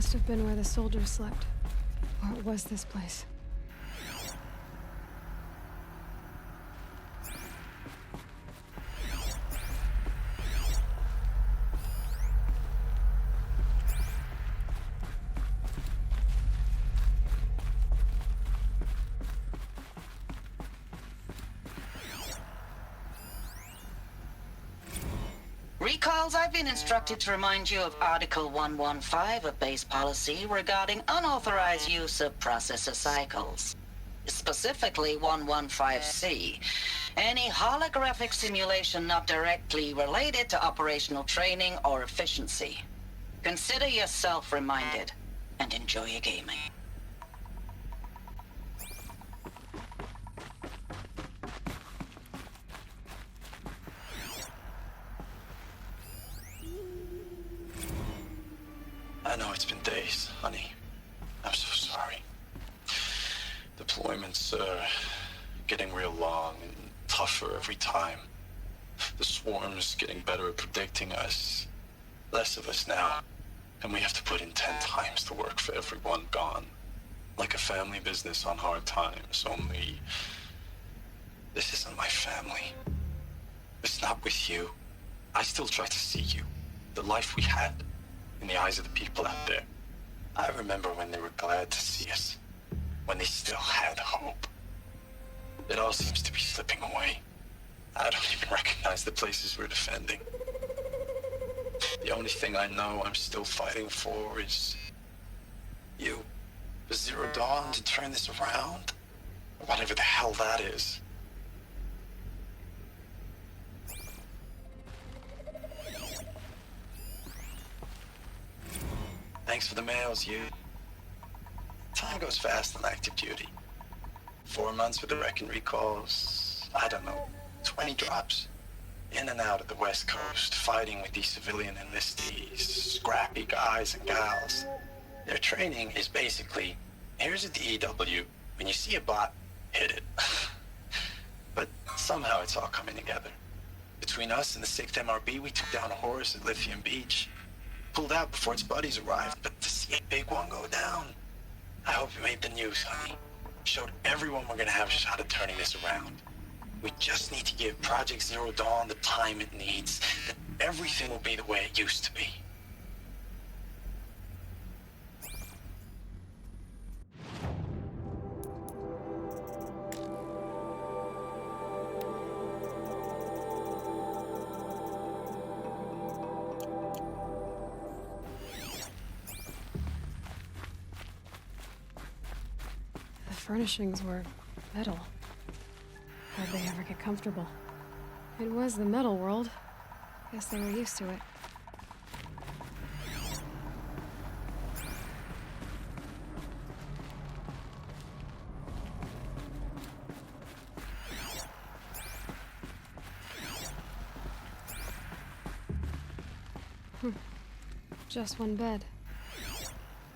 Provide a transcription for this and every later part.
must have been where the soldiers slept. Or it was this place. Recalls, I've been instructed to remind you of Article 115 of base policy regarding unauthorized use of processor cycles. Specifically 115C. Any holographic simulation not directly related to operational training or efficiency. Consider yourself reminded, and enjoy your gaming. I know it's been days, honey. I'm so sorry. Deployments are getting real long and tougher every time. The swarm's getting better at predicting us. Less of us now. And we have to put in 10 times the work for everyone gone. Like a family business on hard times, only... this isn't my family. It's not with you. I still try to see you. The life we had. In the eyes of the people out there. I remember when they were glad to see us. When they still had hope. It all seems to be slipping away. I don't even recognize the places we're defending. The only thing I know I'm still fighting for is... you. For Zero Dawn to turn this around. Or whatever the hell that is. Thanks for the mails, you. Time goes fast on active duty. 4 months with the wreck and recalls, I don't know, 20 drops. In and out of the West Coast, fighting with these civilian enlistees, scrappy guys and gals. Their training is basically, here's a DEW, when you see a bot, hit it. But somehow it's all coming together. Between us and the 6th MRB, we took down a horse at Lithium Beach. Pulled out before its buddies arrived, but to see a big one go down. I hope it made the news, honey. Showed everyone we're gonna have a shot at turning this around. We just need to give Project Zero Dawn the time it needs, then everything will be the way it used to be. The furnishings were metal. How'd they ever get comfortable? It was the metal world. Guess they were used to it. Just one bed.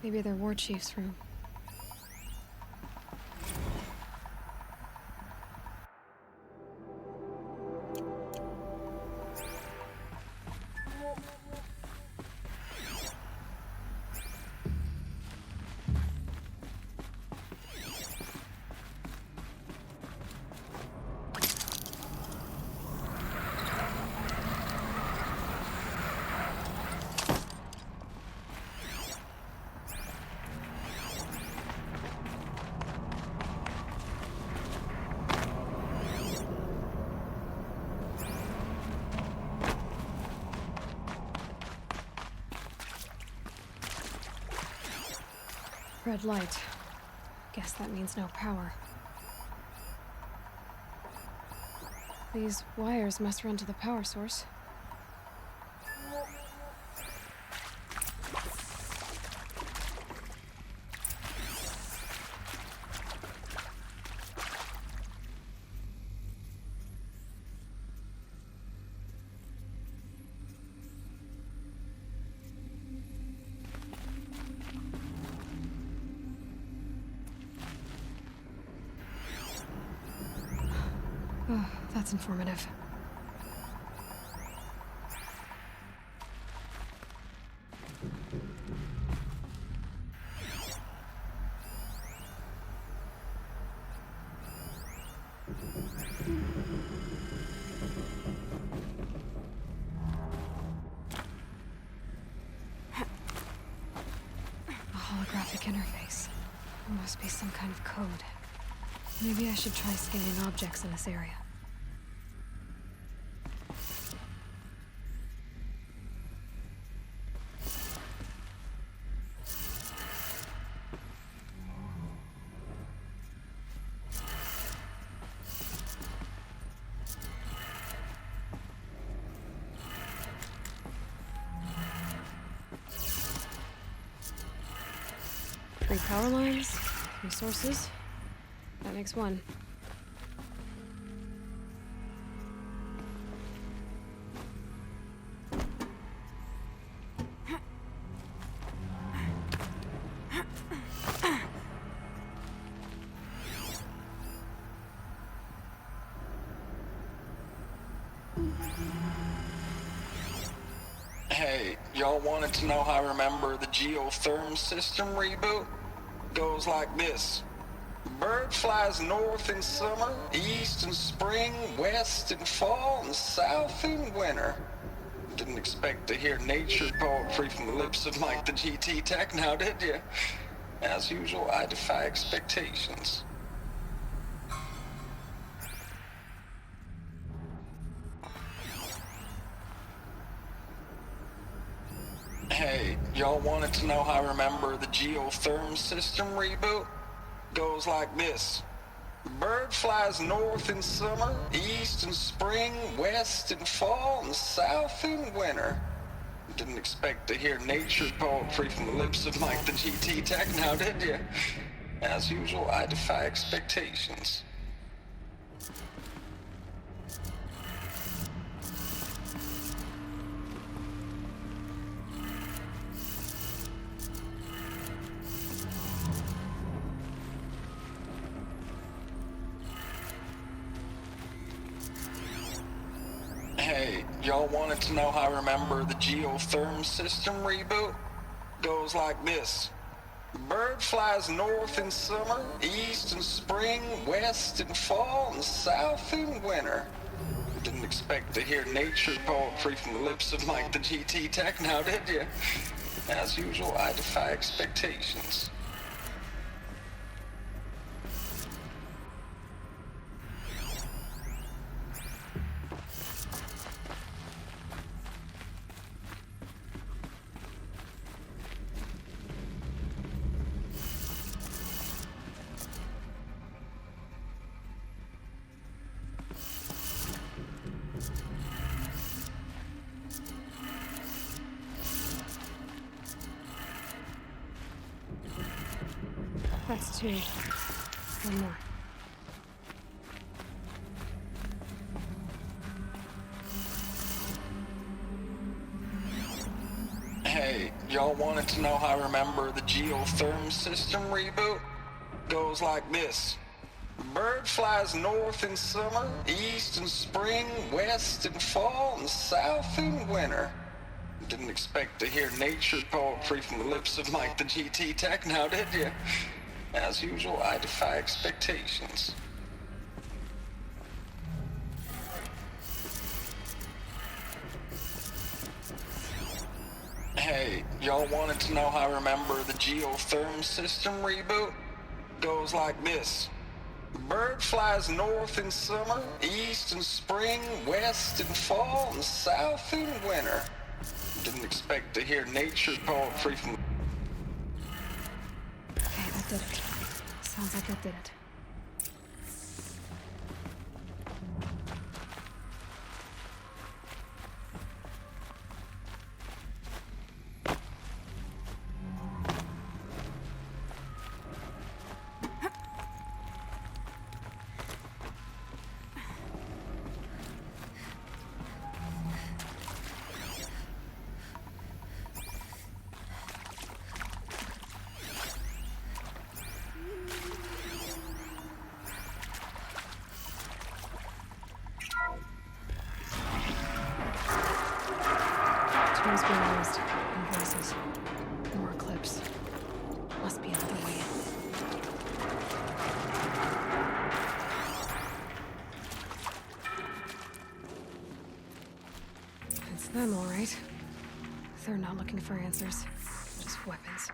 Maybe their war chief's room. Red light. Guess that means no power. These wires must run to the power source. Oh, that's informative. There must be some kind of code. Maybe I should try scanning objects in this area. Three power lines, 3 sources. That makes 1. Hey, y'all wanted to know how I remember the geotherm system reboot? Goes like this. Bird flies north in summer, east in spring, west in fall, and south in winter. Didn't expect to hear nature poetry from the lips of Mike the GT Tech now, did you? As usual, I defy expectations. Hey, y'all wanted to know how I remember the geotherm system reboot? Goes like this. Bird flies north in summer, east in spring, west in fall, and south in winter. Didn't expect to hear nature poetry from the lips of Mike the GT Tech now, did you? As usual, I defy expectations. Hey, y'all wanted to know how I remember the geotherm system reboot? Goes like this. Bird flies north in summer, east in spring, west in fall, and south in winter. Didn't expect to hear nature poetry from the lips of Mike the GT Tech now, did you? As usual, I defy expectations. That's 2. 1 more. Hey, y'all wanted to know how I remember the geotherm system reboot? Goes like this. Bird flies north in summer, east in spring, west in fall, and south in winter. Didn't expect to hear nature poetry from the lips of Mike the GT Tech now, did you? As usual, I defy expectations. Hey, y'all wanted to know how I remember the geotherm system reboot? Goes like this. Bird flies north in summer, east in spring, west in fall, and south in winter. Didn't expect to hear nature poetry from... Okay, that did it. Sounds like that did it. Tools being used. Invoices. More clips. Must be another way in. It's them, all right. They're not looking for answers. Just weapons.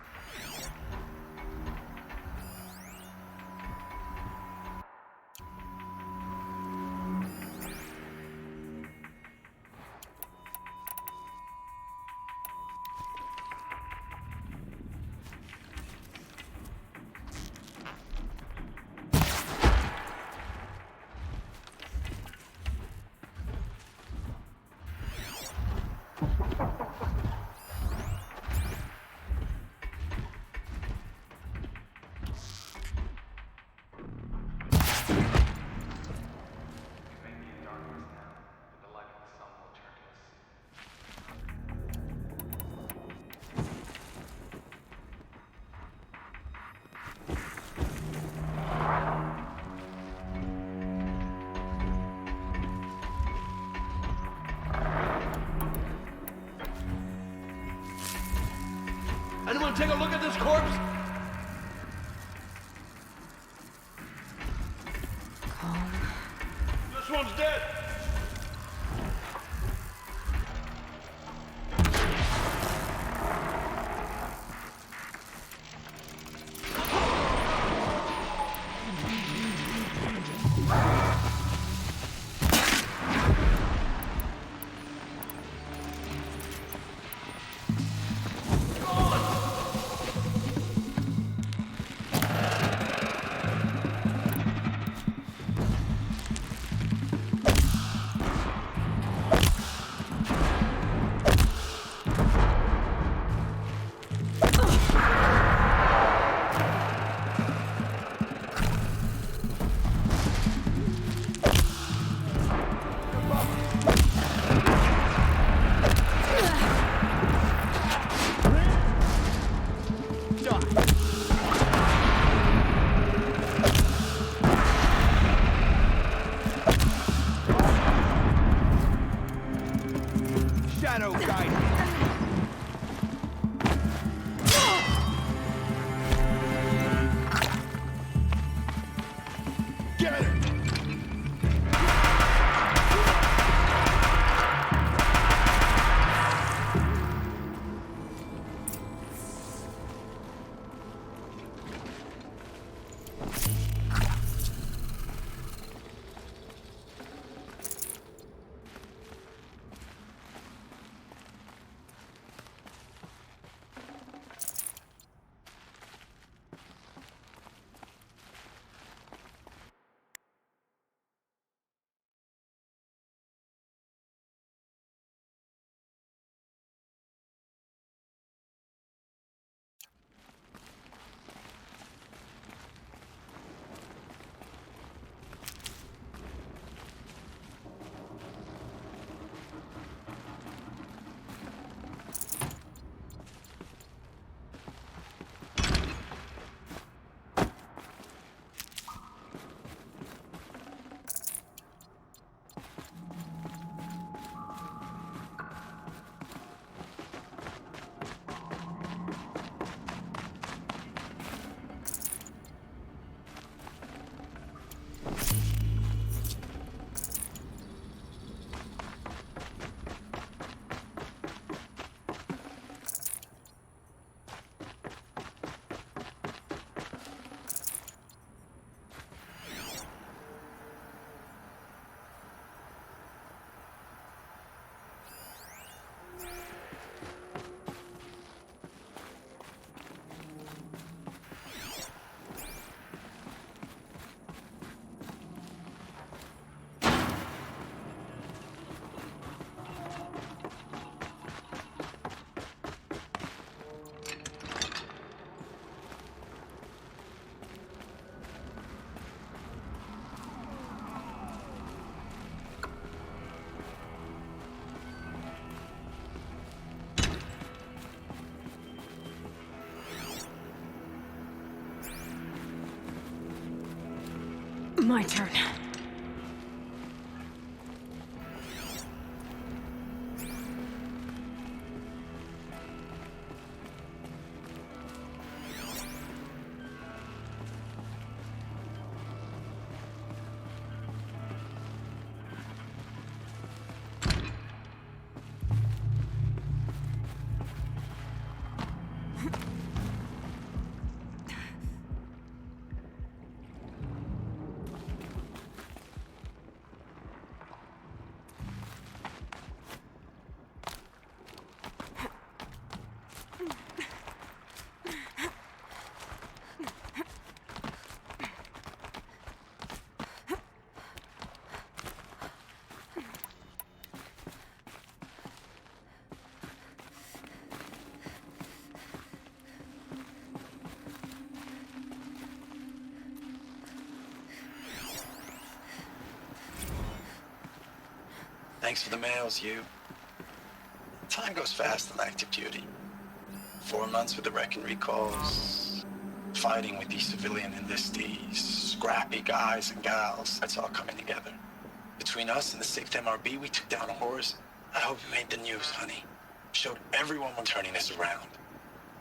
Anyone take a look at this corpse? Calm. This one's dead. Shadow guide me. Get it! My turn. Thanks for the mails, you. Time goes fast on active duty. 4 months with the wreck and recalls, fighting with these civilian enlistees, scrappy guys and gals. That's all coming together. Between us and the 6th MRB, we took down a horse. I hope we made the news, honey. Showed everyone we're turning this around.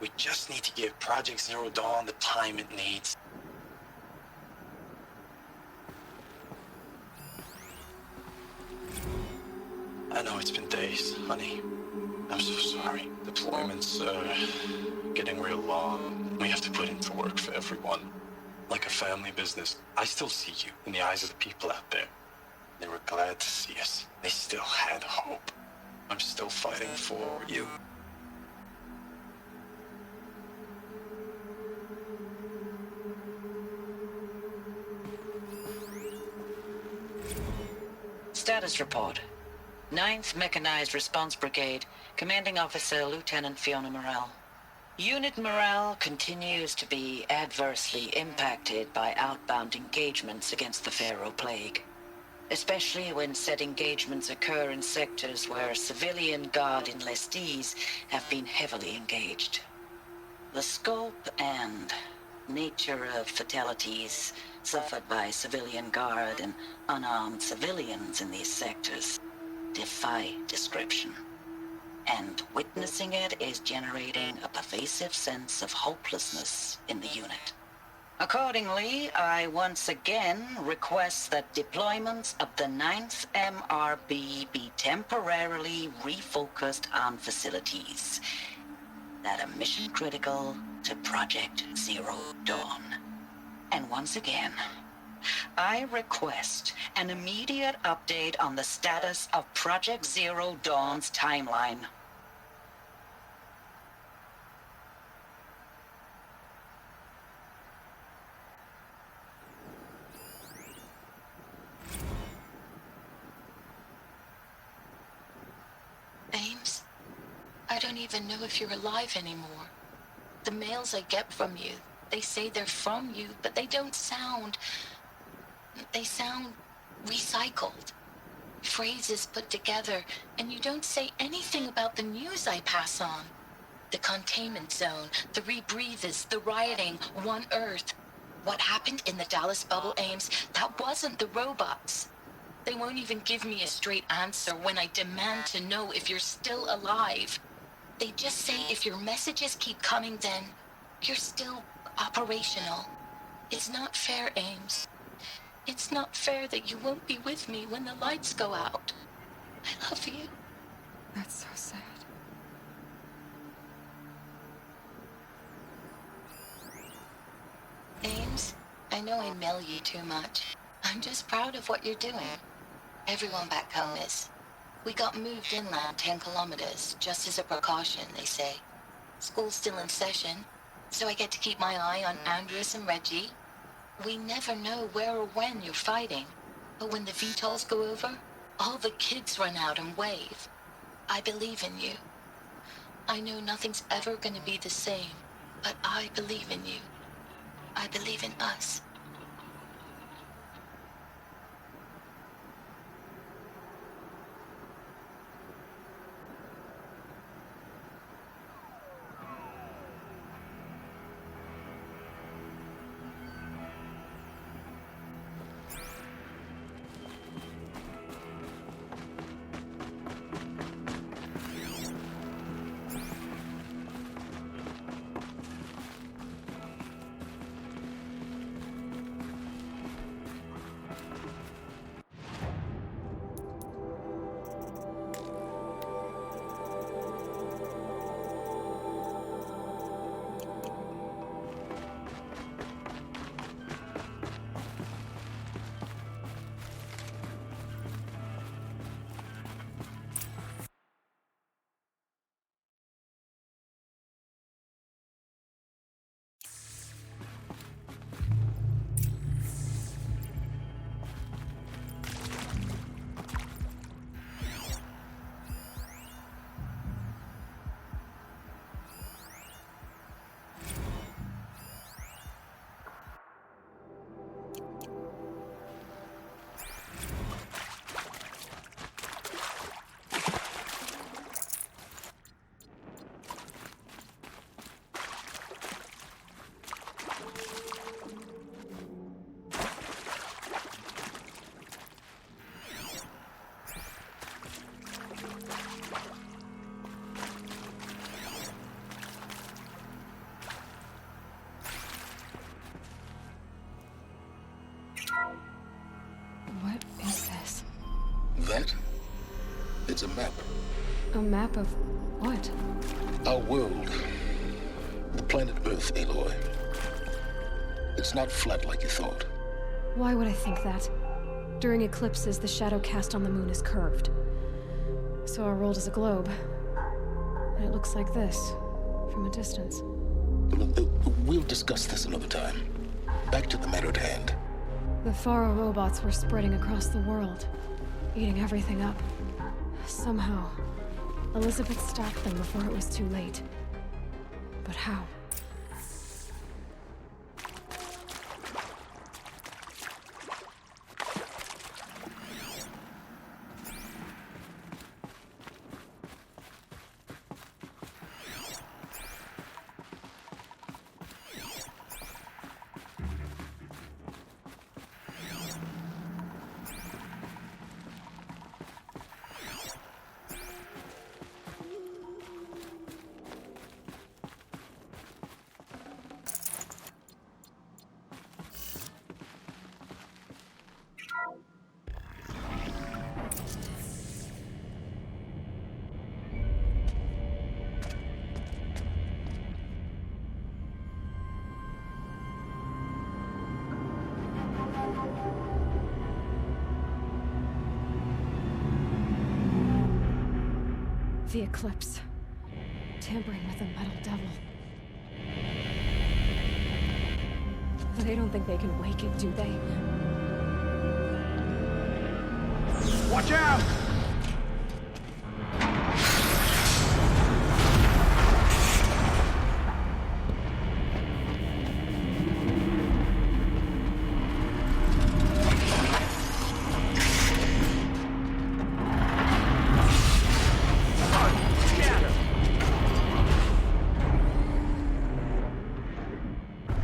We just need to give Project Zero Dawn the time it needs. I know it's been days, honey. I'm so sorry. Deployments are getting real long. We have to put in the work for everyone. Like a family business. I still see you in the eyes of the people out there. They were glad to see us. They still had hope. I'm still fighting for you. Status report. 9th Mechanized Response Brigade, Commanding Officer Lieutenant Fiona Morrell. Unit morale continues to be adversely impacted by outbound engagements against the Pharaoh Plague, especially when said engagements occur in sectors where civilian guard enlistees have been heavily engaged. The scope and nature of fatalities suffered by civilian guard and unarmed civilians in these sectors defy description. And witnessing it is generating a pervasive sense of hopelessness in the unit. Accordingly, I once again request that deployments of the 9th MRB be temporarily refocused on facilities that are mission critical to Project Zero Dawn. And once again, I request an immediate update on the status of Project Zero Dawn's timeline. Ames, I don't even know if you're alive anymore. The mails I get from you, they say they're from you, but they don't sound... They sound recycled. Phrases put together, and you don't say anything about the news I pass on. The containment zone, the rebreathers, the rioting, One Earth. What happened in the Dallas bubble, Ames, that wasn't the robots. They won't even give me a straight answer when I demand to know if you're still alive. They just say if your messages keep coming, then you're still operational. It's not fair, Ames. It's not fair that you won't be with me when the lights go out. I love you. That's so sad. Ames, I know I mail you too much. I'm just proud of what you're doing. Everyone back home is. We got moved inland 10 kilometers, just as a precaution, they say. School's still in session, so I get to keep my eye on Andres and Reggie. We never know where or when you're fighting, but when the VTOLs go over, all the kids run out and wave. I believe in you. I know nothing's ever gonna be the same, but I believe in you. I believe in us. map. A map of what? Our world. The planet Earth, Aloy. It's not flat like you thought. Why would I think that? During eclipses, the shadow cast on the moon is curved. So our world is a globe. And it looks like this, from a distance. We'll discuss this another time. Back to the matter at hand. The Faro robots were spreading across the world, eating everything up. Somehow, Elizabeth stopped them before it was too late. But how? The eclipse. Tampering with the metal devil. They don't think they can wake it, do they? Watch out!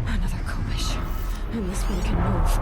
Another Kobish. And this one can move.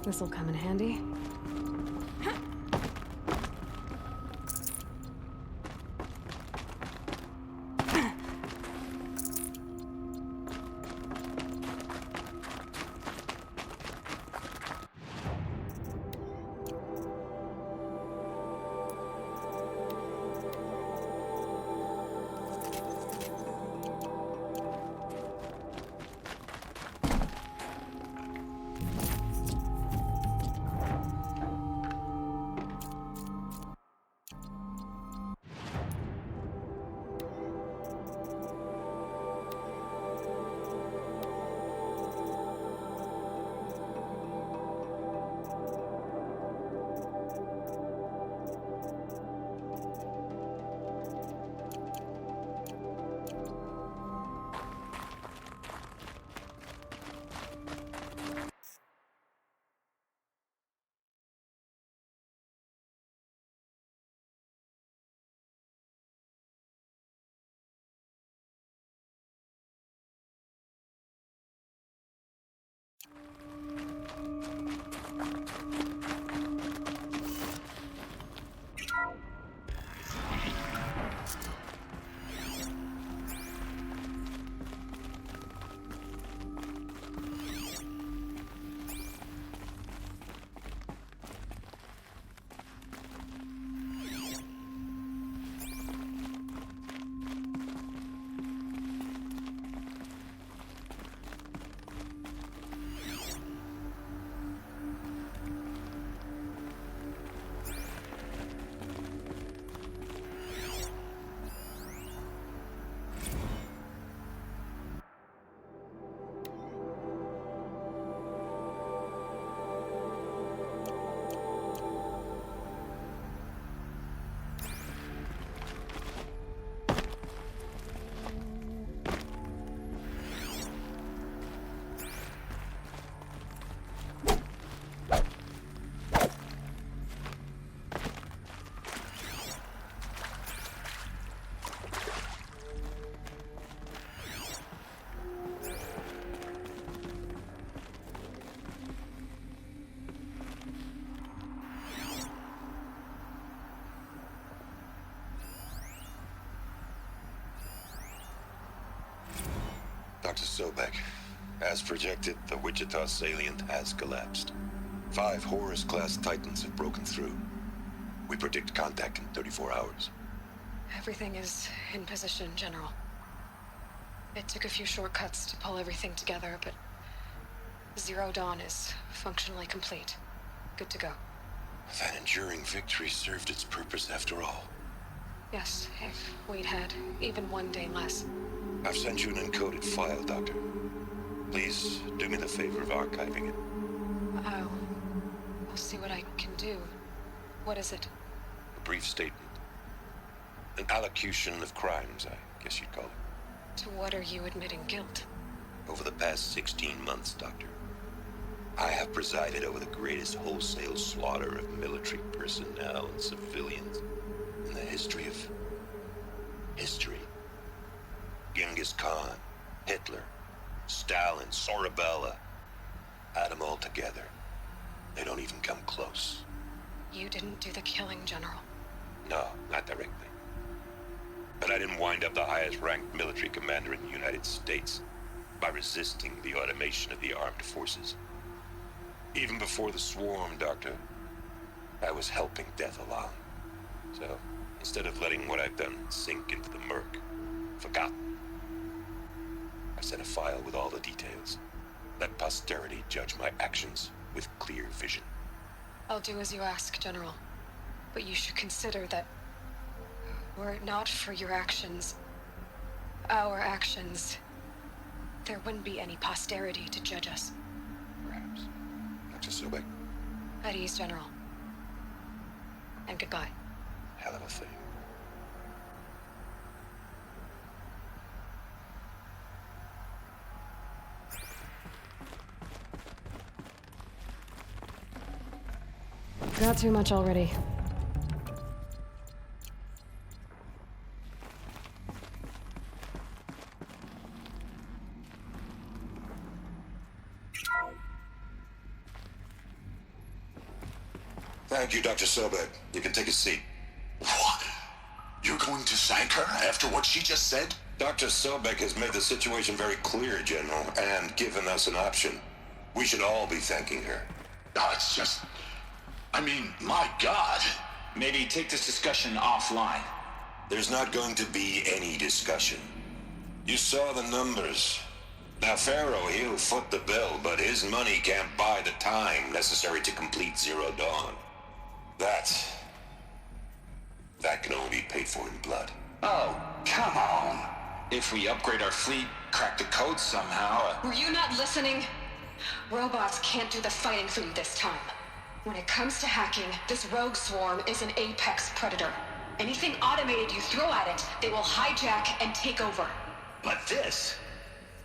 This'll come in handy. Dr. Sobek, as projected, the Wichita salient has collapsed. 5 Horus-class Titans have broken through. We predict contact in 34 hours. Everything is in position, General. It took a few shortcuts to pull everything together, but Zero Dawn is functionally complete. Good to go. That enduring victory served its purpose after all. Yes, if we'd had even one day less. I've sent you an encoded file, Doctor. Please do me the favor of archiving it. I'll see what I can do. What is it? A brief statement. An allocution of crimes, I guess you'd call it. To what are you admitting guilt? Over the past 16 months, Doctor, I have presided over the greatest wholesale slaughter of military personnel and civilians in the history of history. Genghis Khan, Hitler, Stalin, Sorabella. Add them all together. They don't even come close. You didn't do the killing, General. No, not directly. But I didn't wind up the highest-ranked military commander in the United States by resisting the automation of the armed forces. Even before the swarm, Doctor, I was helping death along. So, instead of letting what I've done sink into the murk, forgotten, I sent a file with all the details. Let posterity judge my actions with clear vision. I'll do as you ask, General. But you should consider that were it not for your actions, our actions, there wouldn't be any posterity to judge us. Perhaps. Dr. Sobek, At ease, General. And goodbye. hell of a thing. Got too much already. Thank you, Dr. Sobek. You can take a seat. What? You're going to thank her after what she just said? Dr. Sobek has made the situation very clear, General, and given us an option. We should all be thanking her. Oh, it's just... I mean, my God. Maybe take this discussion offline. There's not going to be any discussion. You saw the numbers. Now, Pharaoh, he'll foot the bill, but his money can't buy the time necessary to complete Zero Dawn. That can only be paid for in blood. Oh, come on. If we upgrade our fleet, crack the code somehow... Were you not listening? Robots can't do the fighting for you this time. When it comes to hacking, this rogue swarm is an apex predator. Anything automated you throw at it, they will hijack and take over. But this...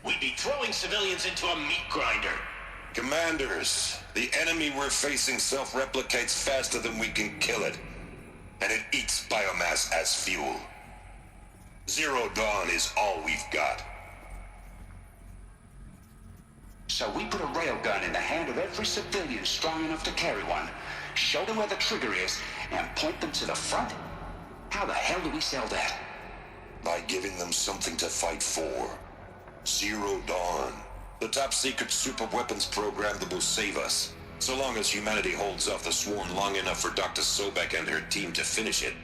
we'd be throwing civilians into a meat grinder. Commanders, the enemy we're facing self-replicates faster than we can kill it. And it eats biomass as fuel. Zero Dawn is all we've got. So we put a railgun in the hand of every civilian strong enough to carry one, show them where the trigger is, and point them to the front? How the hell do we sell that? By giving them something to fight for. Zero Dawn. The top-secret super-weapons program that will save us. So long as humanity holds off the swarm long enough for Dr. Sobek and her team to finish it.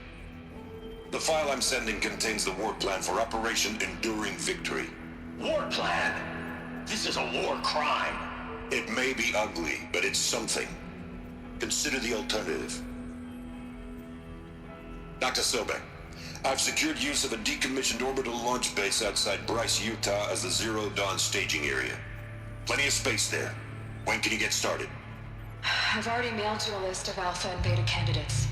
The file I'm sending contains the war plan for Operation Enduring Victory. War plan? This is a war crime. It may be ugly, but it's something. Consider the alternative. Dr. Sobek, I've secured use of a decommissioned orbital launch base outside Bryce, Utah as the Zero Dawn staging area. Plenty of space there. When can you get started? I've already mailed you a list of alpha and beta candidates.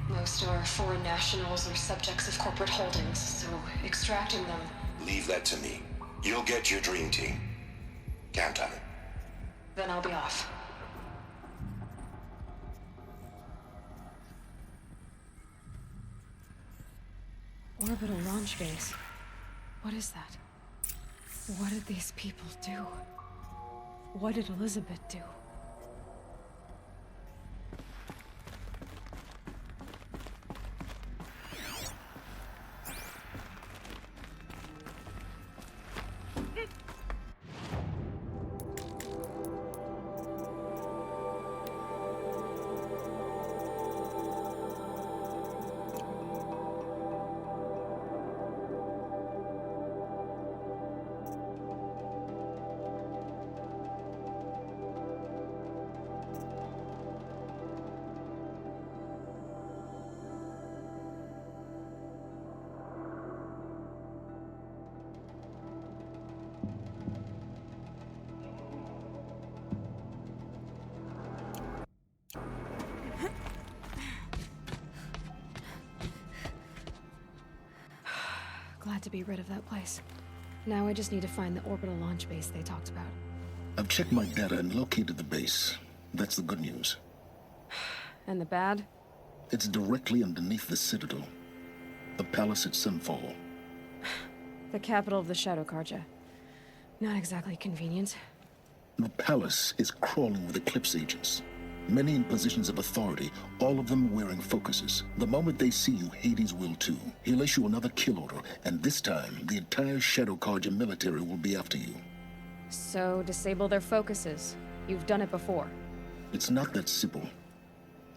Most are foreign nationals or subjects of corporate holdings, so extracting them... Leave that to me. You'll get your dream team. Count on it. Then I'll be off. Orbital launch base. What is that? What did these people do? What did Elizabeth do? Glad to be rid of that place. Now I just need to find the orbital launch base they talked about. I've checked my data and located the base. That's the good news. And the bad? It's directly underneath the Citadel. The palace at Sunfall. The capital of the Shadow Carja. Not exactly convenient. The palace is crawling with Eclipse agents. Many in positions of authority, all of them wearing focuses. The moment they see you, Hades will too. He'll issue another kill order, and this time, the entire Shadow Carja military will be after you. So, disable their focuses. You've done it before. It's not that simple.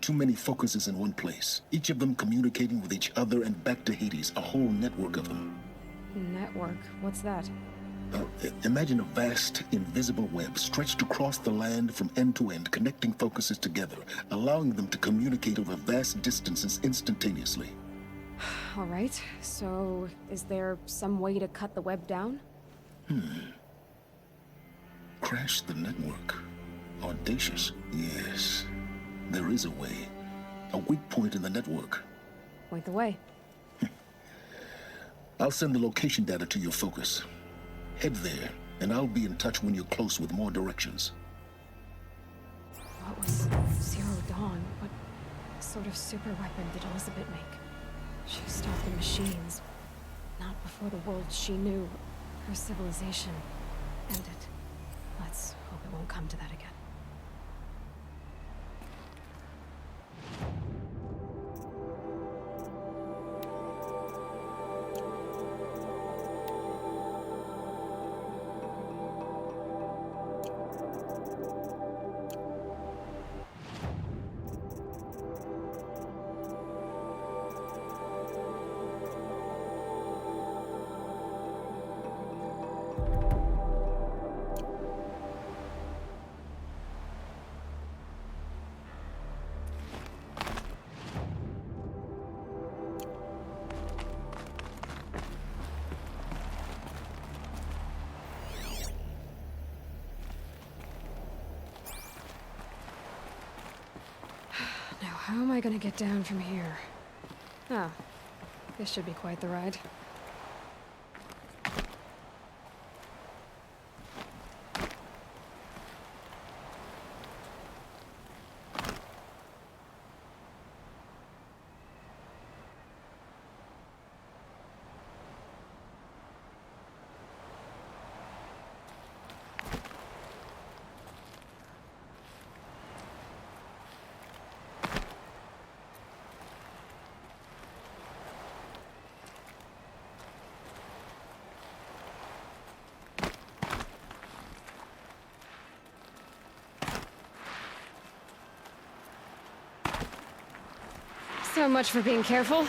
Too many focuses in one place, each of them communicating with each other and back to Hades, a whole network of them. Network? What's that? Imagine a vast, invisible web stretched across the land from end to end, connecting focuses together, allowing them to communicate over vast distances instantaneously. All right, so is there some way to cut the web down? Crash the network. Audacious. Yes, there is a way. A weak point in the network. Point the way. I'll send the location data to your focus. Head there, and I'll be in touch when you're close with more directions. What was Zero Dawn? What sort of super weapon did Elizabeth make? She stopped the machines. Not before the world she knew. Her civilization ended. Let's hope it won't come to that again. am I gonna get down from here? Oh, this should be quite the ride. So much for being careful.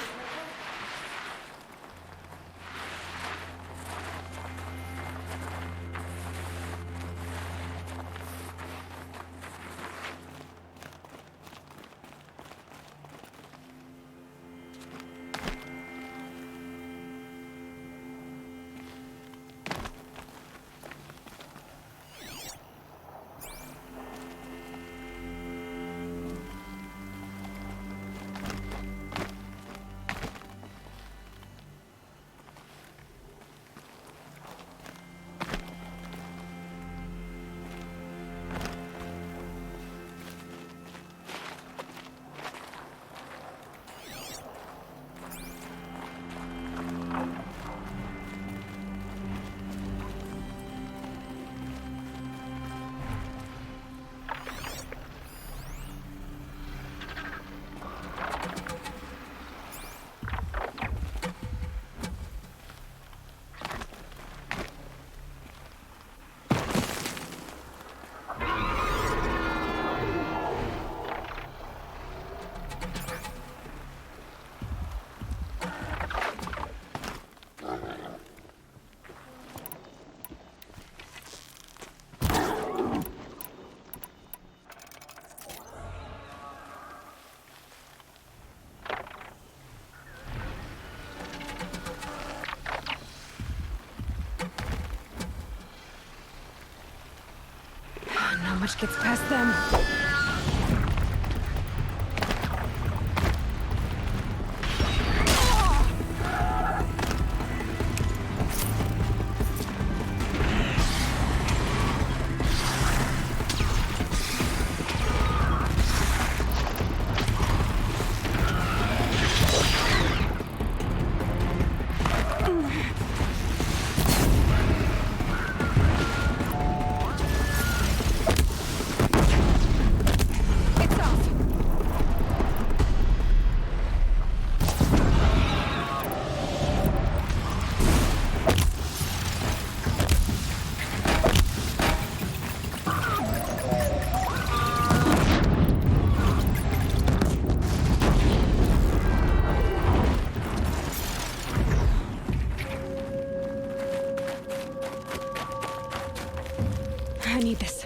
Not much gets past them. I need this.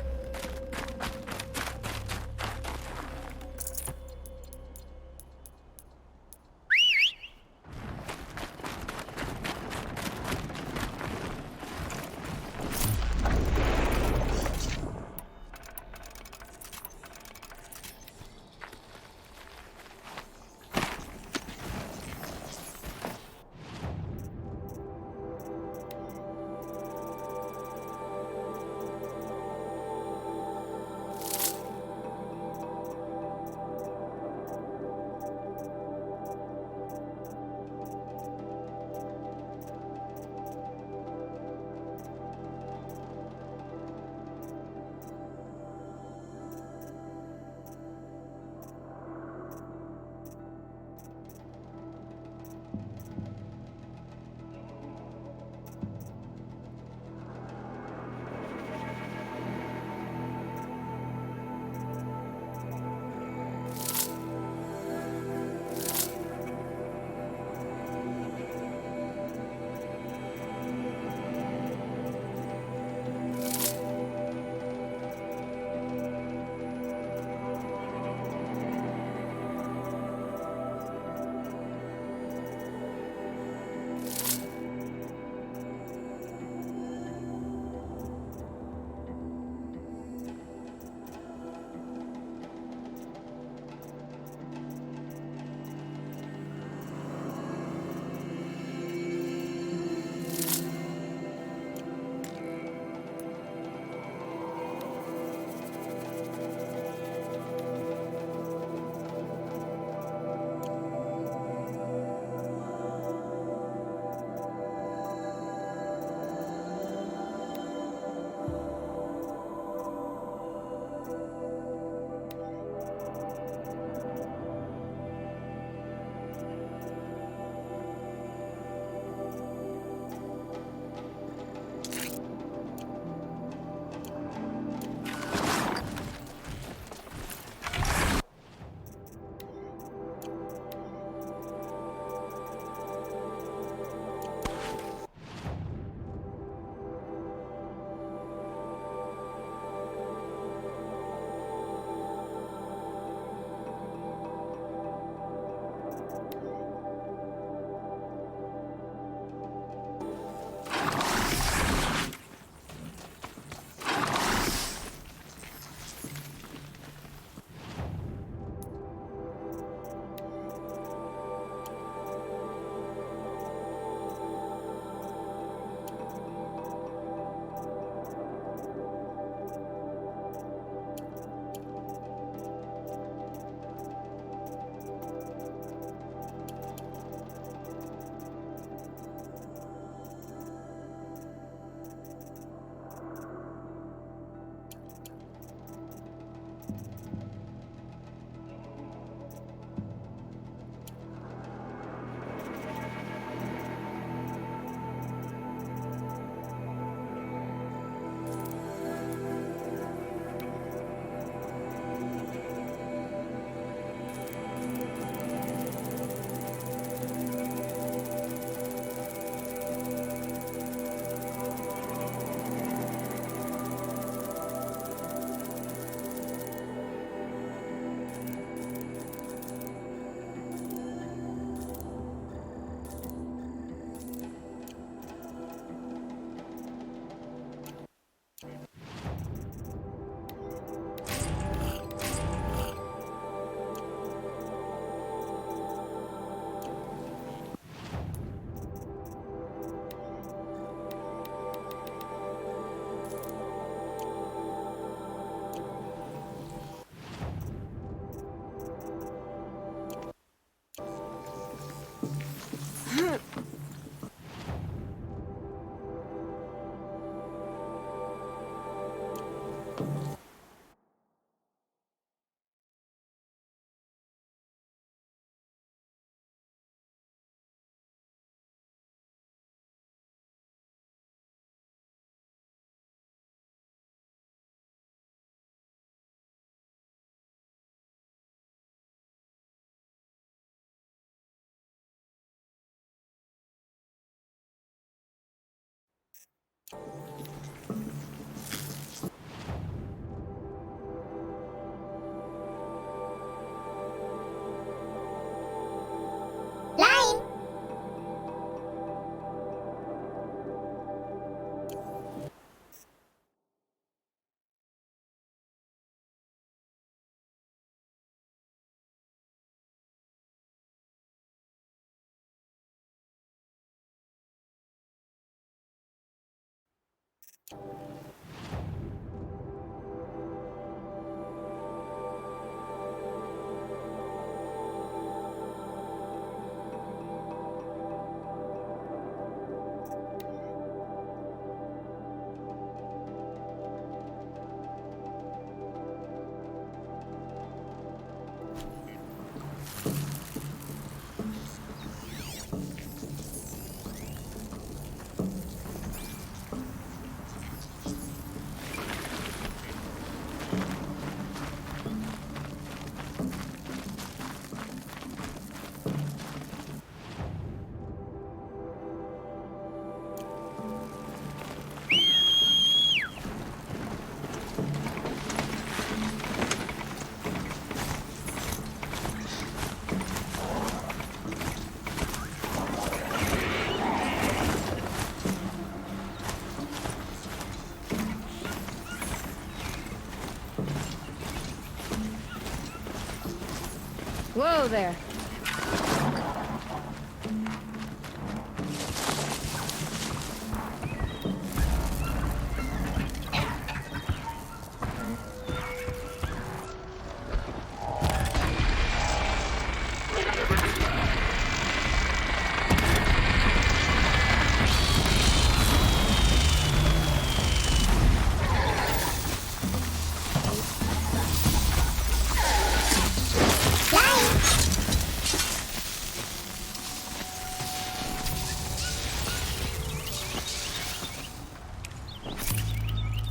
Whoa there.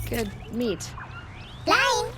Good meat. Flying!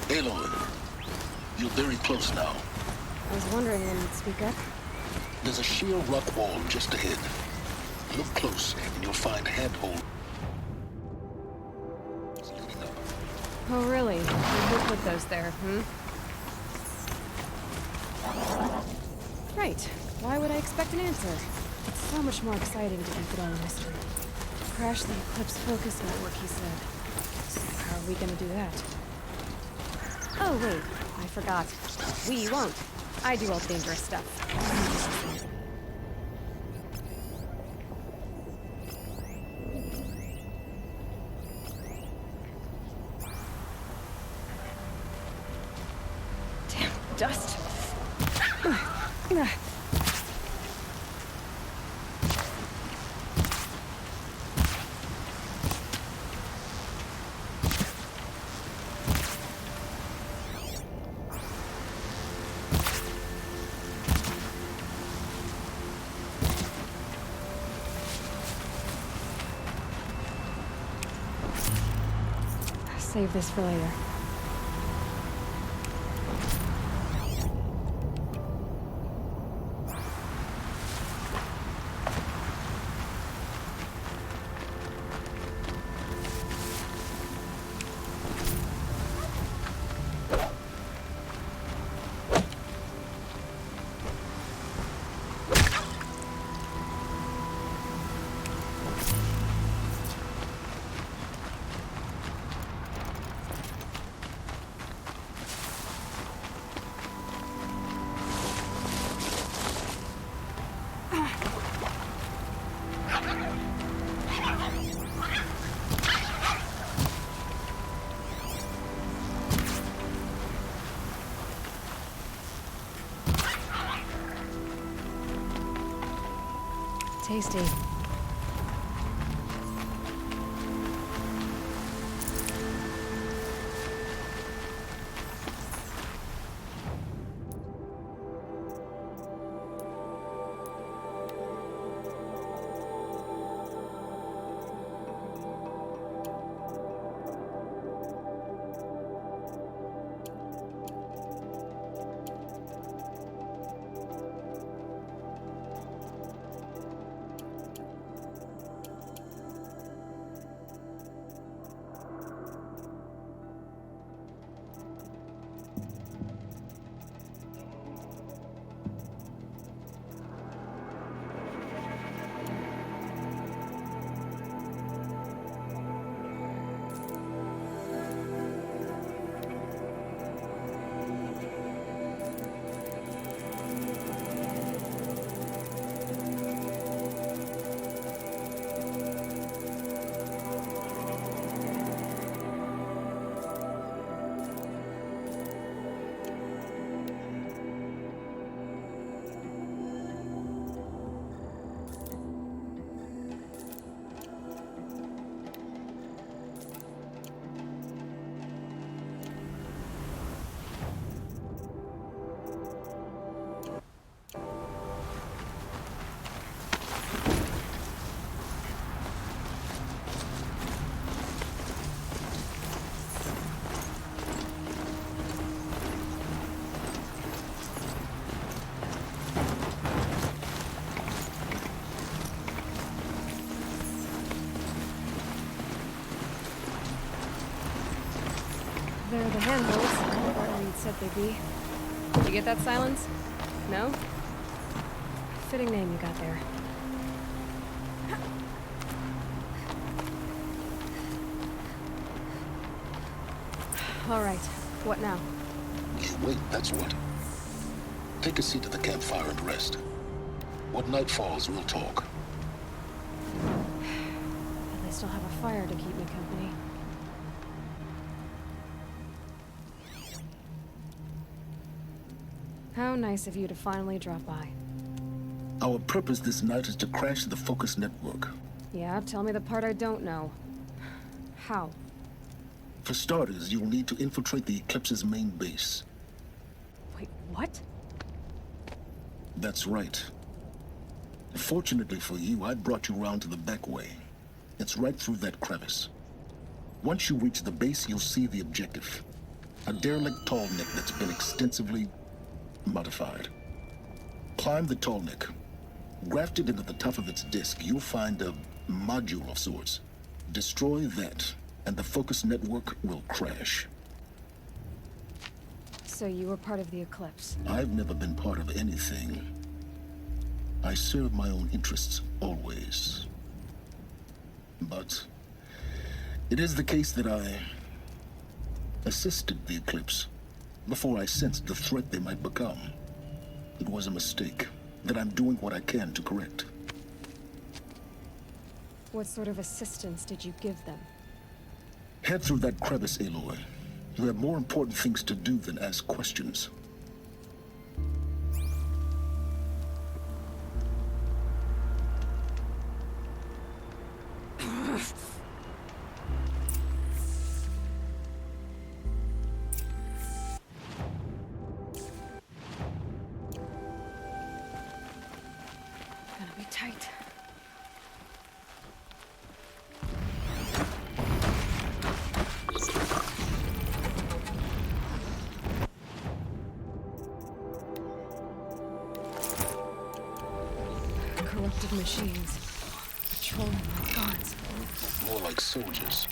Aloy, you're very close now. I was wondering when you'd speak up. There's a sheer rock wall just ahead. Look close, and you'll find handhold. Oh, really? Who put those there, Right. Why would I expect an answer? It's so much more exciting to keep it all a mystery. Crash the Eclipse focus network, he said. So how are we gonna do that? Oh, wait. I forgot. We won't. I do all the dangerous stuff. Damn dust. Save this for later. Tasty. There are the handholds, where Reed said they'd be. Did you get that, Silence? No? Fitting name you got there. All right, what now? You wait, that's what. Take a seat at the campfire and rest. When night falls, we'll talk. At least I'll have a fire to keep me company. How nice of you to finally drop by. Our purpose this night is to crash the Focus network. Yeah, tell me the part I don't know. How? For starters, you'll need to infiltrate the Eclipse's main base. Wait, what? That's right. Fortunately for you, I brought you round to the back way. It's right through that crevice. Once you reach the base, you'll see the objective. A derelict tall neck that's been extensively modified. Climb the tall neck. Grafted into the top of its disk, you'll find a module of sorts. Destroy that, and the Focus network will crash. So you were part of the Eclipse? I've never been part of anything. I serve my own interests, always. but it is the case that I assisted the Eclipse before I sensed the threat they might become. It was a mistake that I'm doing what I can to correct. What sort of assistance did you give them? Head through that crevice, Aloy. You have more important things to do than ask questions. Gonna be tight. Corrupted machines. Patrolling like guards. More like soldiers.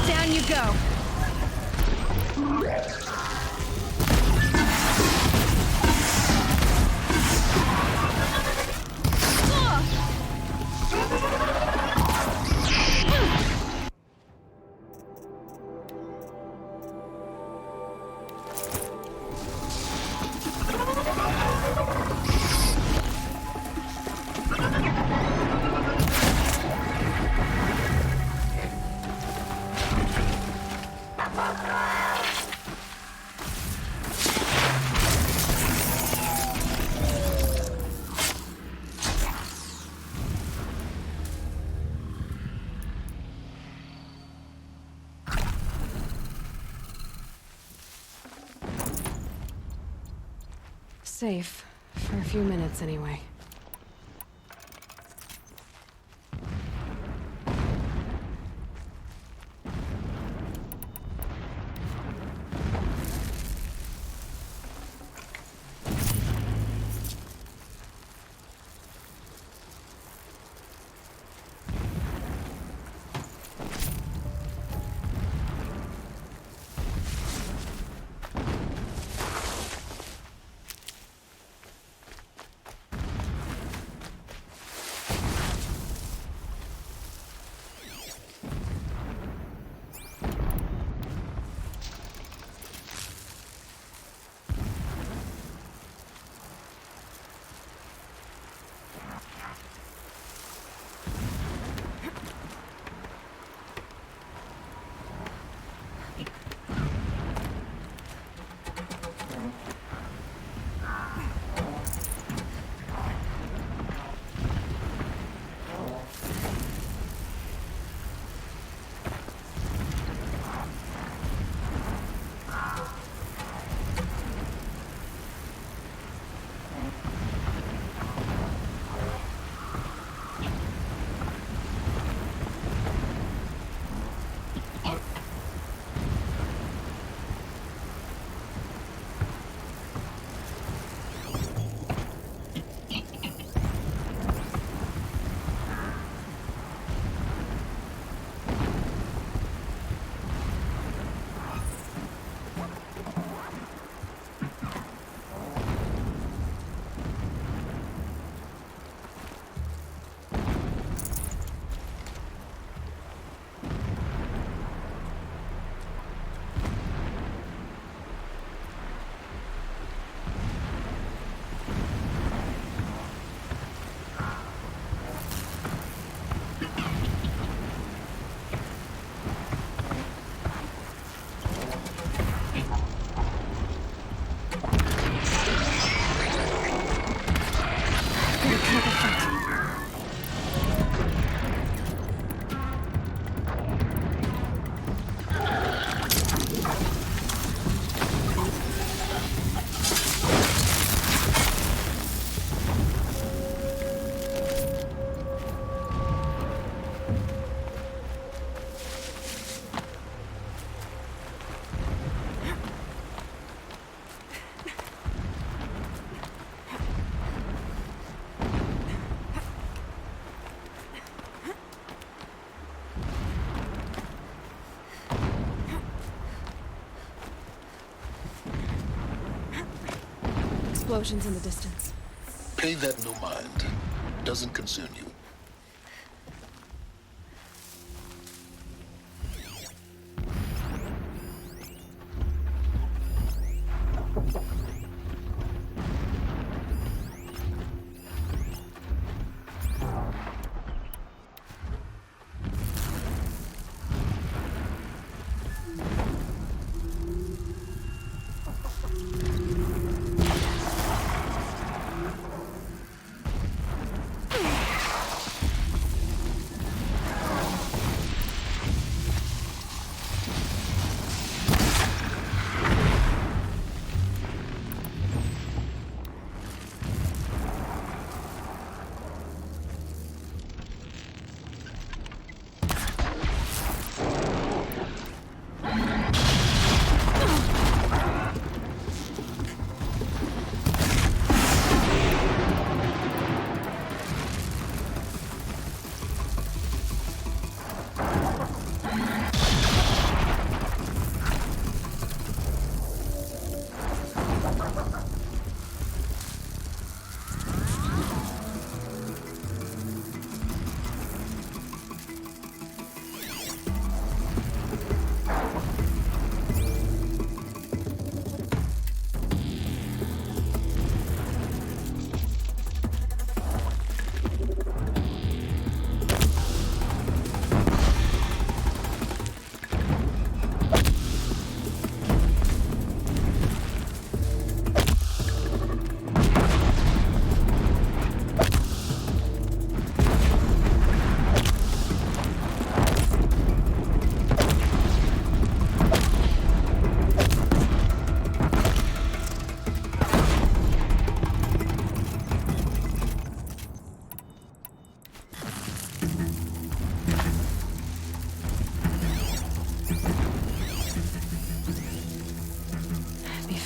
Down you go. Safe. For a few minutes, anyway. explosions in the distance. Pay that no mind. Doesn't concern you.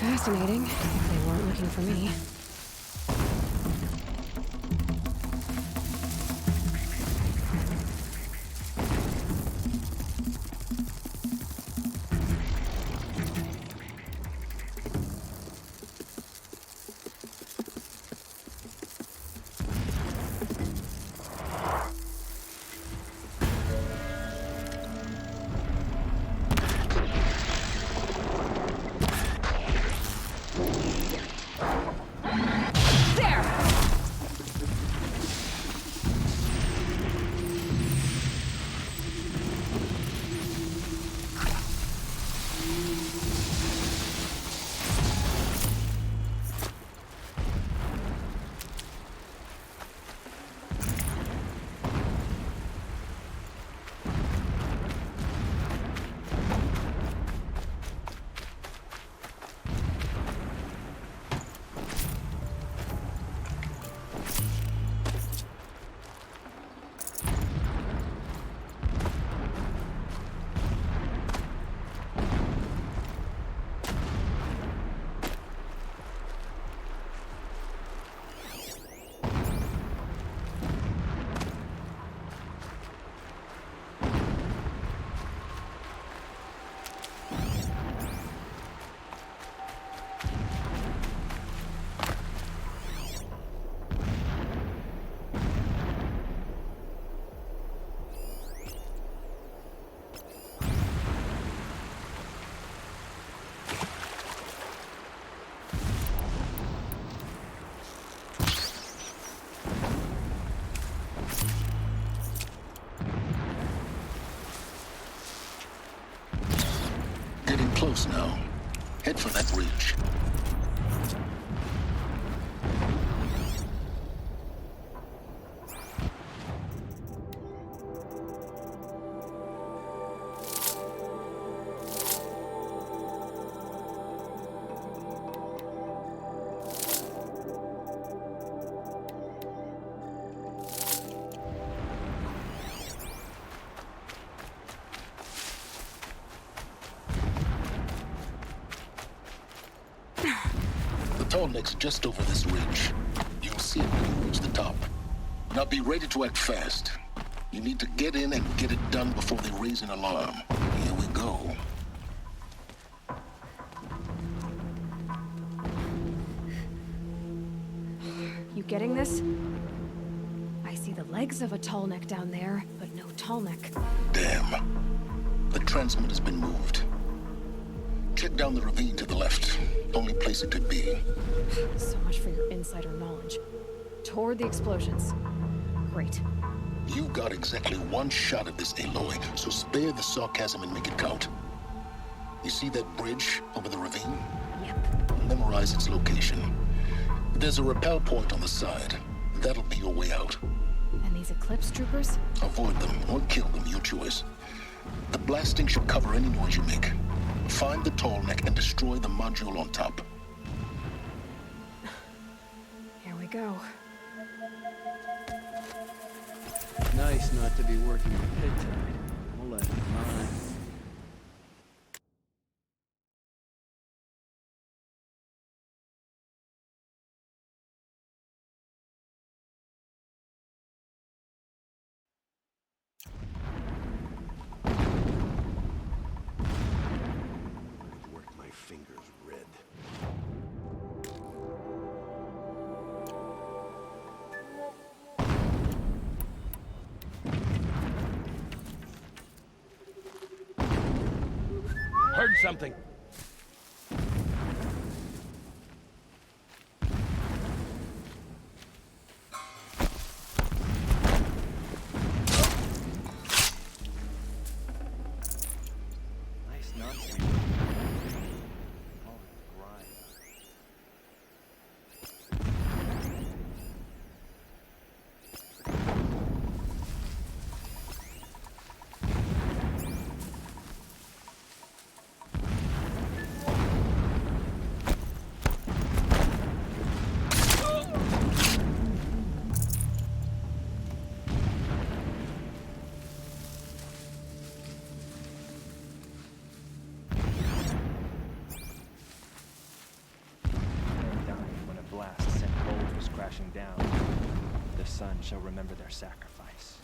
Fascinating, if they weren't looking for me. Close now. Head for that bridge. Tallneck's just over this ridge. You'll see it when you reach the top. Now be ready to act fast. You need to get in and get it done before they raise an alarm. Here we go. getting this? I see the legs of a tall neck down there, but no tall neck. Damn. The transmitter's been moved. Check down the ravine to the left. Only place it could be. So much for your insider knowledge. Toward the explosions. Great. You got exactly one shot at this, Aloy, so spare the sarcasm and make it count. You see that bridge over the ravine? Yep. Memorize its location. There's a rappel point on the side. That'll be your way out. And these Eclipse troopers? Avoid them or kill them, your choice. The blasting should cover any noise you make. Find the tall neck and destroy the module on top. Here we go. Nice not to be working at pit tide. We'll let it run. Work my fingers red. Heard something. Nice nonsense. Crashing down, the sun shall remember their sacrifice.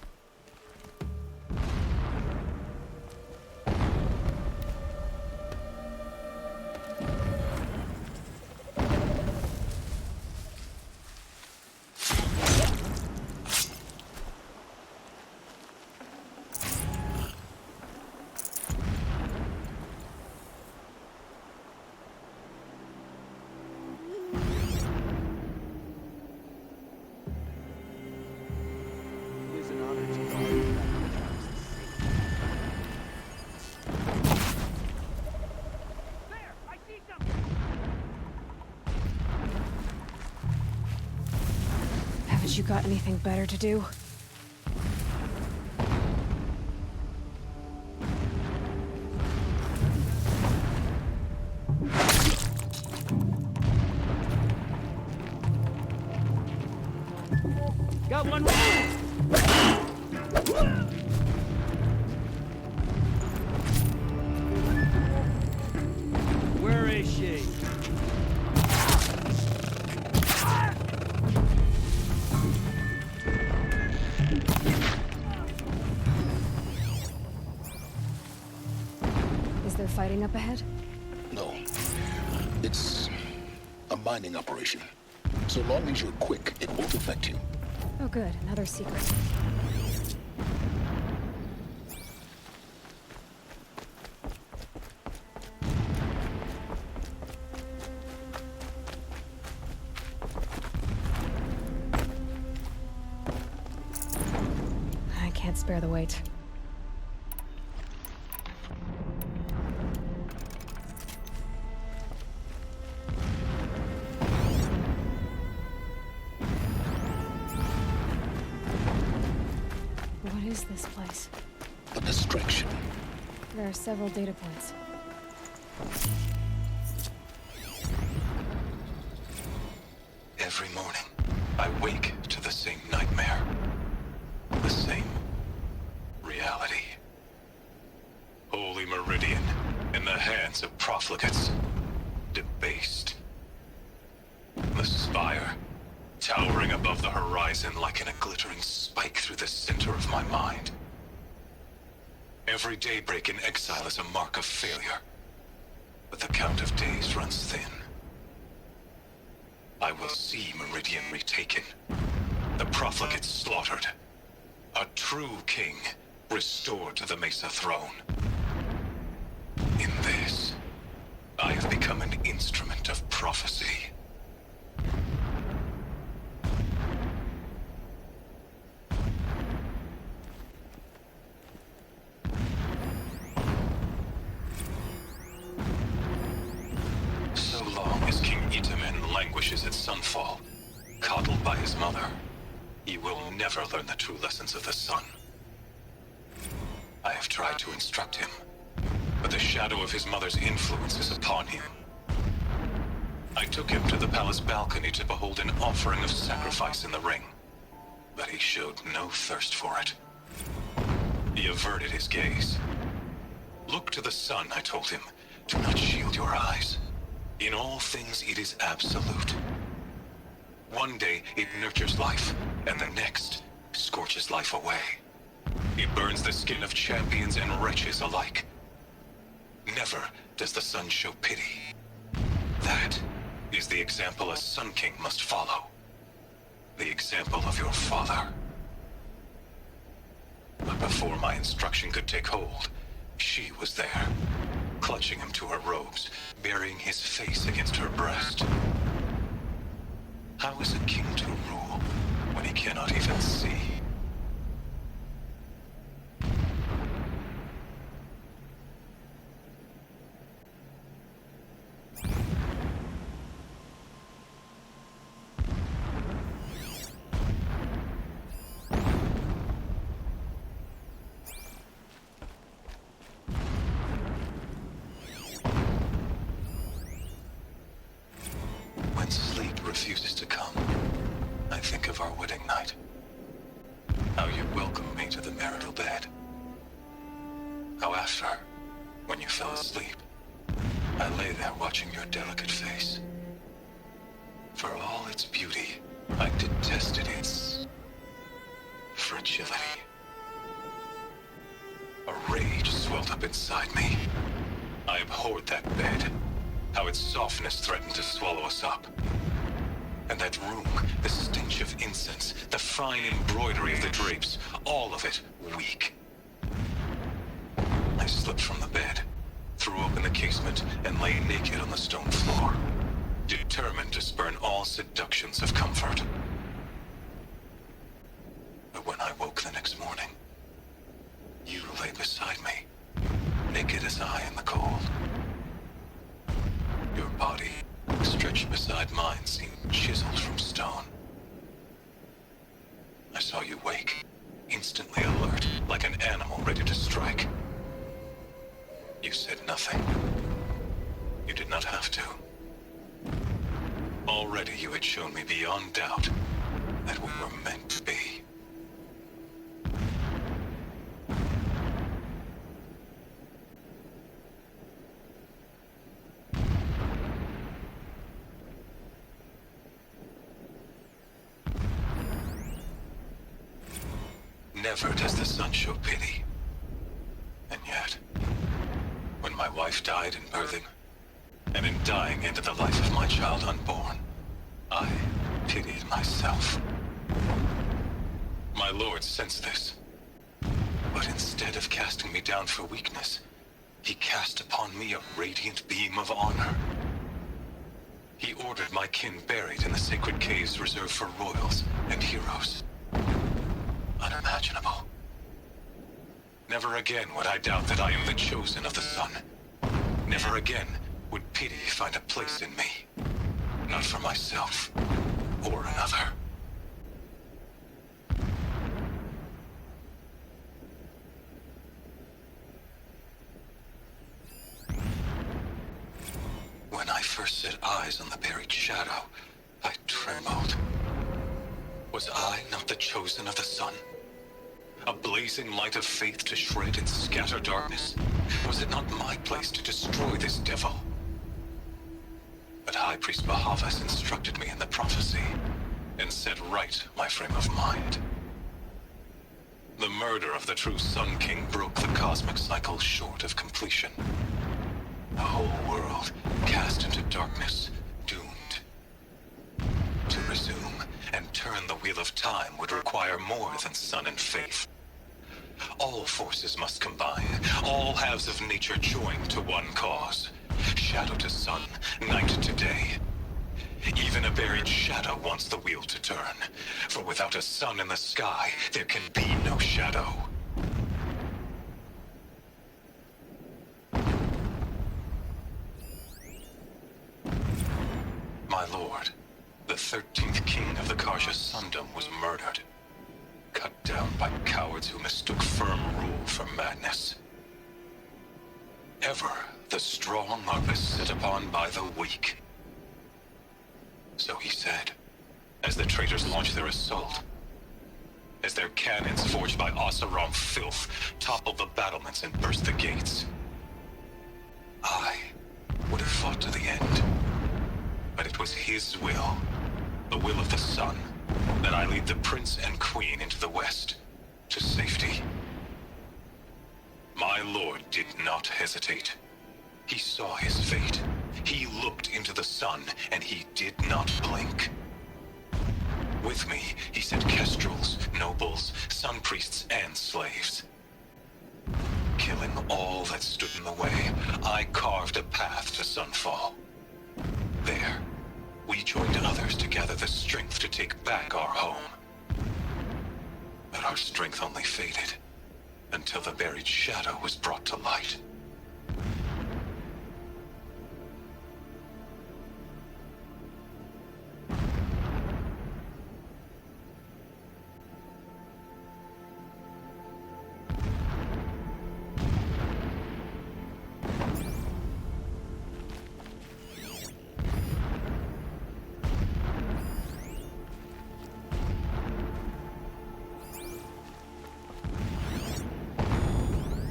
Haven't you got anything better to do? Got one more! Where is she? Is there fighting up ahead? No. It's a mining operation. So long as you're quick, it won't affect you. Oh good, another secret. I can't spare the weight. What is this place? A distraction. There are several data points. Every morning, I wake to the same nightmare. The same reality. Holy Meridian in the hands of profligates. Debased. The spire, towering above the horizon like a glittering spike through the center of my mind. Every daybreak in exile is a mark of failure, but the count of days runs thin. I will see Meridian retaken, the profligates slaughtered, a true king restored to the Mesa throne. In this, I have become an instrument of prophecy. So long as King Itamen languishes at sunfall, coddled by his mother, he will never learn the true lessons of the sun. I have tried to instruct him, but the shadow of his mother's influence is upon him. I took him to the palace balcony to behold an offering of sacrifice in the ring, but he showed no thirst for it. He averted his gaze. Look to the sun, I told him. Do not shield your eyes. In all things, it is absolute. One day, it nurtures life, and the next, scorches life away. It burns the skin of champions and wretches alike. Never does the sun show pity. That is the example a Sun King must follow. The example of your father. But before my instruction could take hold, she was there, clutching him to her robes, burying his face against her breast. How is a king to rule when he cannot even see? When sleep refuses to come, I think of our wedding night. How you welcomed me to the marital bed. How after, when you fell asleep, I lay there watching your delicate face. For all its beauty, I detested its fragility. A rage swelled up inside me. I abhorred that bed. How its softness threatened to swallow us up. And that room, the stench of incense, the fine embroidery of the drapes, all of it weak. I slipped from the bed, threw open the casement, and lay naked on the stone floor, determined to spurn all seductions of comfort. But when I woke the next morning, you lay beside me, naked as I in the cold. Your body, stretched beside mine, seemed chiseled from stone. I saw you wake, instantly alert, like an animal ready to strike. You said nothing. You did not have to. Already you had shown me beyond doubt that we were meant to be. Never does the sun show pity. And yet, when my wife died in birthing, and in dying into the life of my child unborn, I pitied myself. My lord sensed this, but instead of casting me down for weakness, he cast upon me a radiant beam of honor. He ordered my kin buried in the sacred caves reserved for royals and heroes. Unimaginable. Never again would I doubt that I am the chosen of the sun. Never again would pity find a place in me. Not for myself or another. When I first set eyes on the buried shadow, I trembled. Was I not the chosen of the sun? A blazing light of faith to shred and scatter darkness? Was it not my place to destroy this devil? But High Priest Bahavas instructed me in the prophecy, and set right my frame of mind. The murder of the true Sun King broke the cosmic cycle short of completion. The whole world cast into darkness, doomed. turn the wheel of time would require more than sun and faith. All forces must combine, all halves of nature join to one cause. Shadow to sun, night to day. Even a buried shadow wants the wheel to turn, for without a sun in the sky, there can be no shadow. My lord, the 13th king of the Karja Sundom was murdered. Cut down by cowards who mistook firm rule for madness. Ever the strong are beset upon by the weak. So he said, as the traitors launched their assault. As their cannons forged by Oseram filth toppled the battlements and burst the gates. I would have fought to the end. But it was his will, the will of the sun, that I lead the prince and queen into the west, to safety. My lord did not hesitate. He saw his fate. He looked into the sun, and he did not blink. With me, he sent kestrels, nobles, sun priests, and slaves. Killing all that stood in the way, I carved a path to sunfall. There, we joined others to gather the strength to take back our home. But our strength only faded, until the buried shadow was brought to light.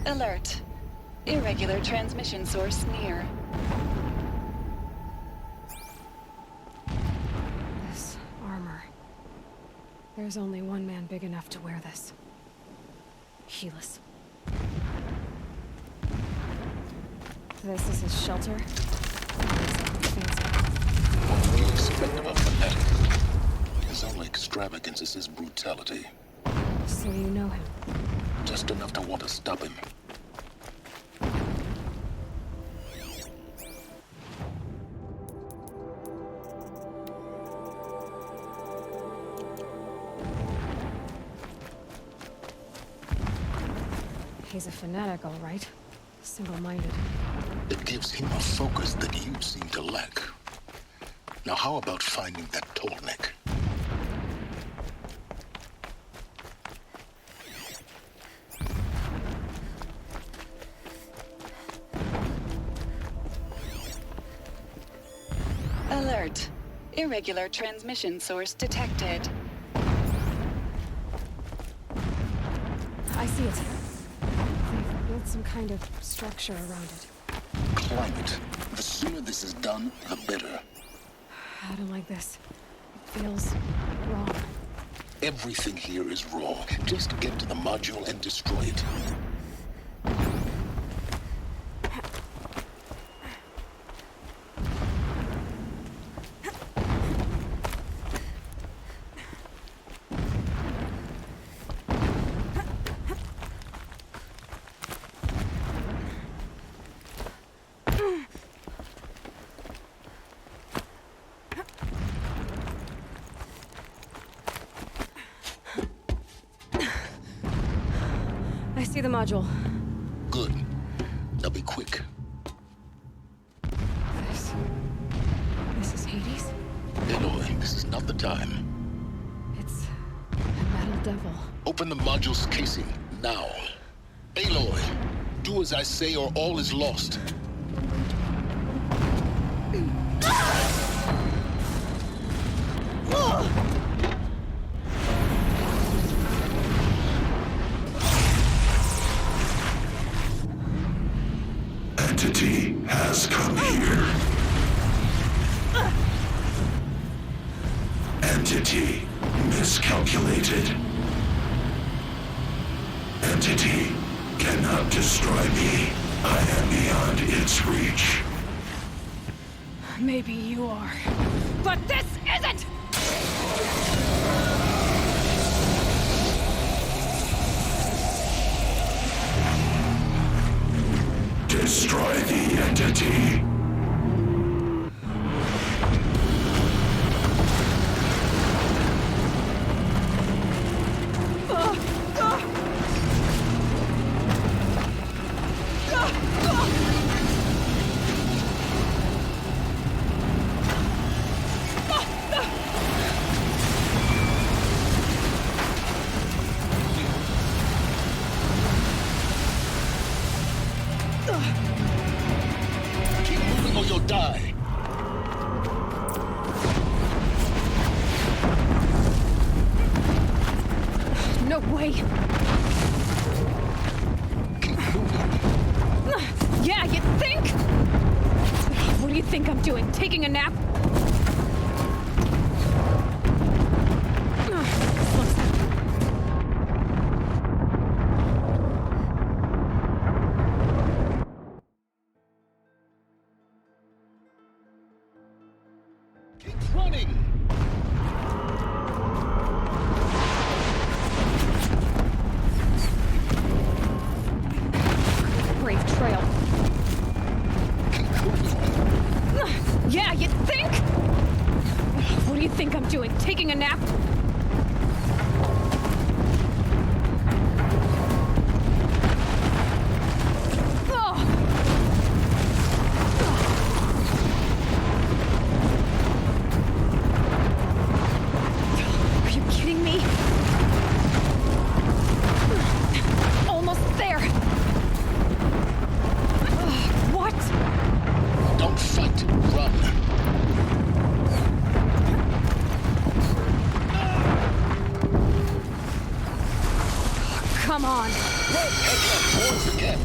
Alert. Irregular transmission source near. This armor. There's only one man big enough to wear this. Helis. This is his shelter. What do you expect of a fanatic? His only extravagance is his brutality. So you know him? Just enough to want to stop him. He's a fanatic, all right. Single-minded. It gives him a focus that you seem to lack. Now how about finding that Tolnik? Alert. Irregular transmission source detected. I see it. They've built some kind of structure around it. Climate. The sooner this is done, the better. I don't like this. It feels wrong. Everything here is wrong. Just get to the module and destroy it. I see the module. Good. Now be quick. This is Hades? Aloy, this is not the time. It's a metal devil. Open the module's casing, now. Aloy, do as I say or all is lost. Entity has come here. Entity miscalculated. Entity cannot destroy me. I am beyond its reach. Maybe you are. But this isn't! destroy the entity. Keep moving or you'll die. No way. Keep moving. Yeah, you think? What do you think I'm doing? Taking a nap? Keep running. Brave trail. Keep moving. Yeah, you think? What do you think I'm doing? Taking a nap? Are you kidding me? Almost there. What? Don't fight. Run. Come on. Run. Head left. Once again.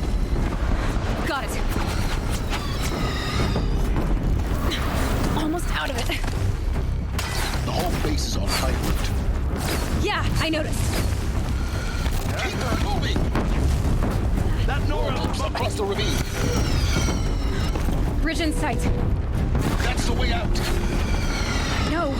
Got it. Almost out of it. The whole base is on high alert. Yeah, I noticed. Keep her moving. That Nora More troops across the ravine. Bridge in sight. That's the way out. No.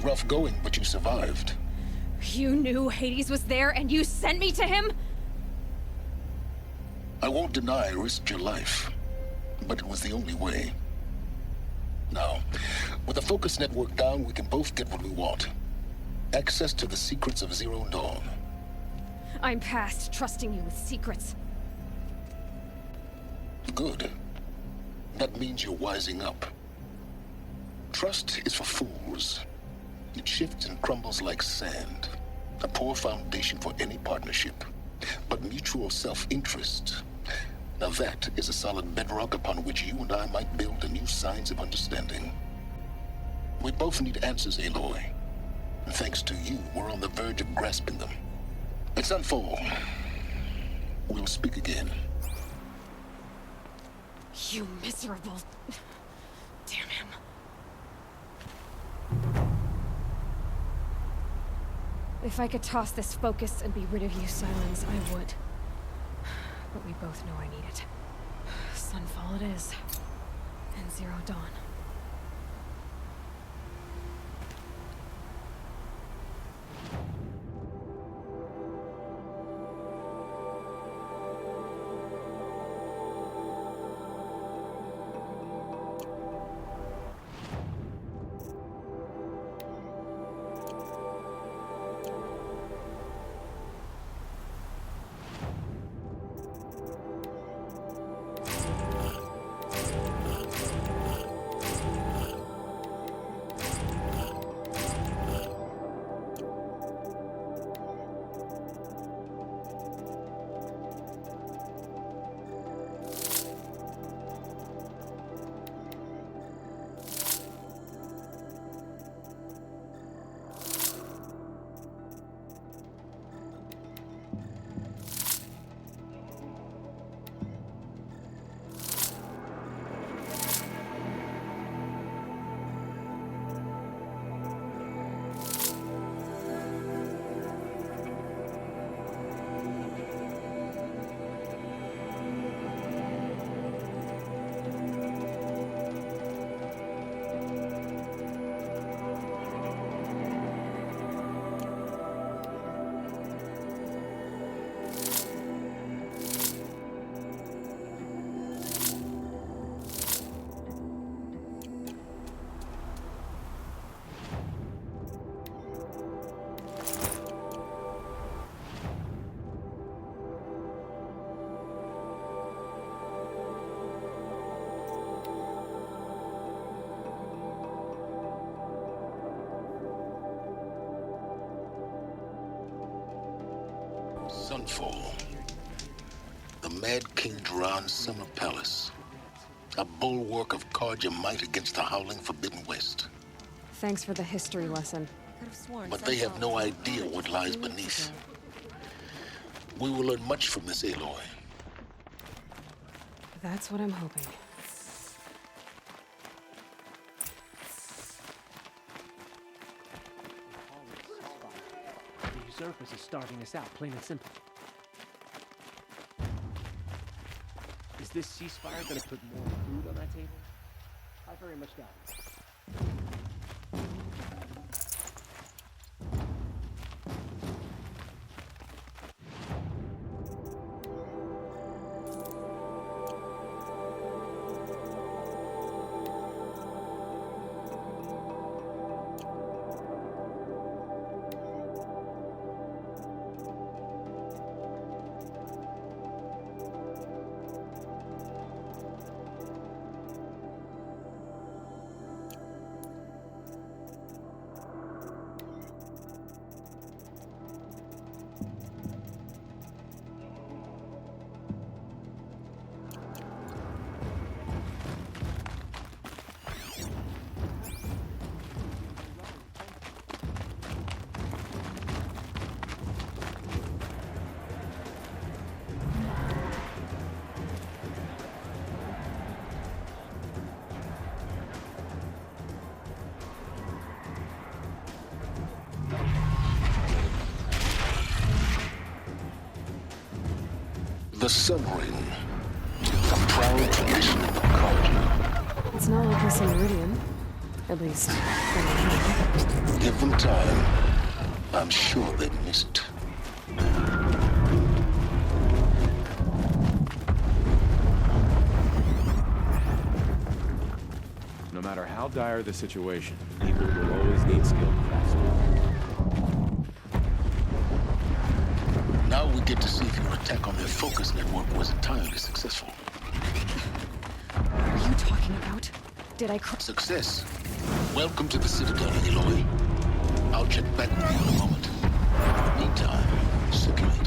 Rough going, but you survived. You knew Hades was there and you sent me to him? I won't deny I risked your life, but it was the only way. Now, with the focus network down, we can both get what we want. Access to the secrets of Zero Dawn. I'm past trusting you with secrets. Good. That means you're wising up. Trust is for fools. It shifts and crumbles like sand. A poor foundation for any partnership. But mutual self-interest, now that is a solid bedrock upon which you and I might build a new science of understanding. We both need answers, Aloy. And thanks to you, we're on the verge of grasping them. Let's unfold. We'll speak again. You miserable... Damn him. If I could toss this focus and be rid of you, Silence, I would. But we both know I need it. Sunfall it is. And Zero Dawn. Sunfall. The Mad King Duran's summer palace. A bulwark of card your might against the howling Forbidden West. Thanks for the history lesson. But they have no idea what lies beneath. We will learn much from this Aloy. That's what I'm hoping. The usurpers are starving us out, plain and simple. Is this ceasefire gonna put more food on that table? I very much doubt it. The Sun Ring. A proud tradition of the Carja. It's not like this in Meridian. At least, from here. Give them time. I'm sure they miss it. No matter how dire the situation, people will always need skilled craftsmen. Now we get to see if your attack on their focus network was entirely successful. What are you talking about? Did I Success. Welcome to the Citadel, Aloy. I'll check back with you in a moment. Meantime, circulate.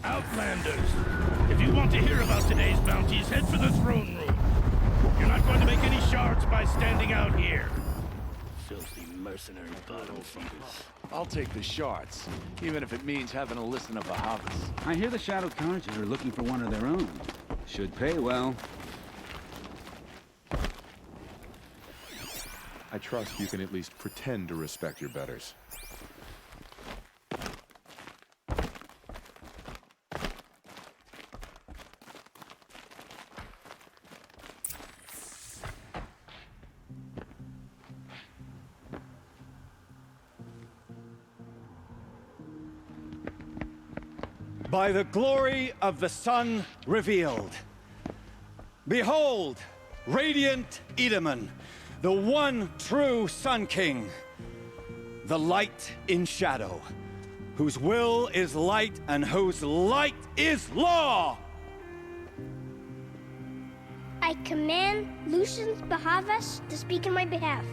Outlanders, if you want to hear about today's bounties, head for the throne room. You're not going to make any shards by standing out here. Filthy mercenary bottom feeders. I'll take the shards, even if it means having to listen to Bahavas. I hear the Shadow Carja are looking for one of their own. Should pay well. I trust you can at least pretend to respect your betters. By the glory of the sun revealed. Behold, radiant Edaman, the one true Sun King. The light in shadow, whose will is light and whose light is law! I command Lucius Bahavas to speak in my behalf.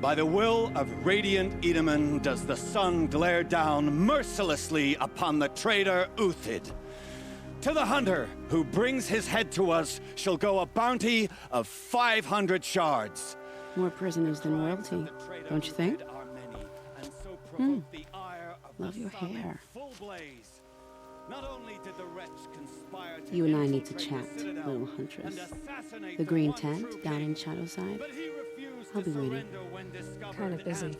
By the will of radiant Edaman does the sun glare down mercilessly upon the traitor Uthid. To the hunter who brings his head to us shall go a bounty of 500 shards. More prisoners than royalty, don't you think? Love your hair. You and I need to chat, little huntress. The green tent down in Shadowside. I'll be waiting. Kind of busy.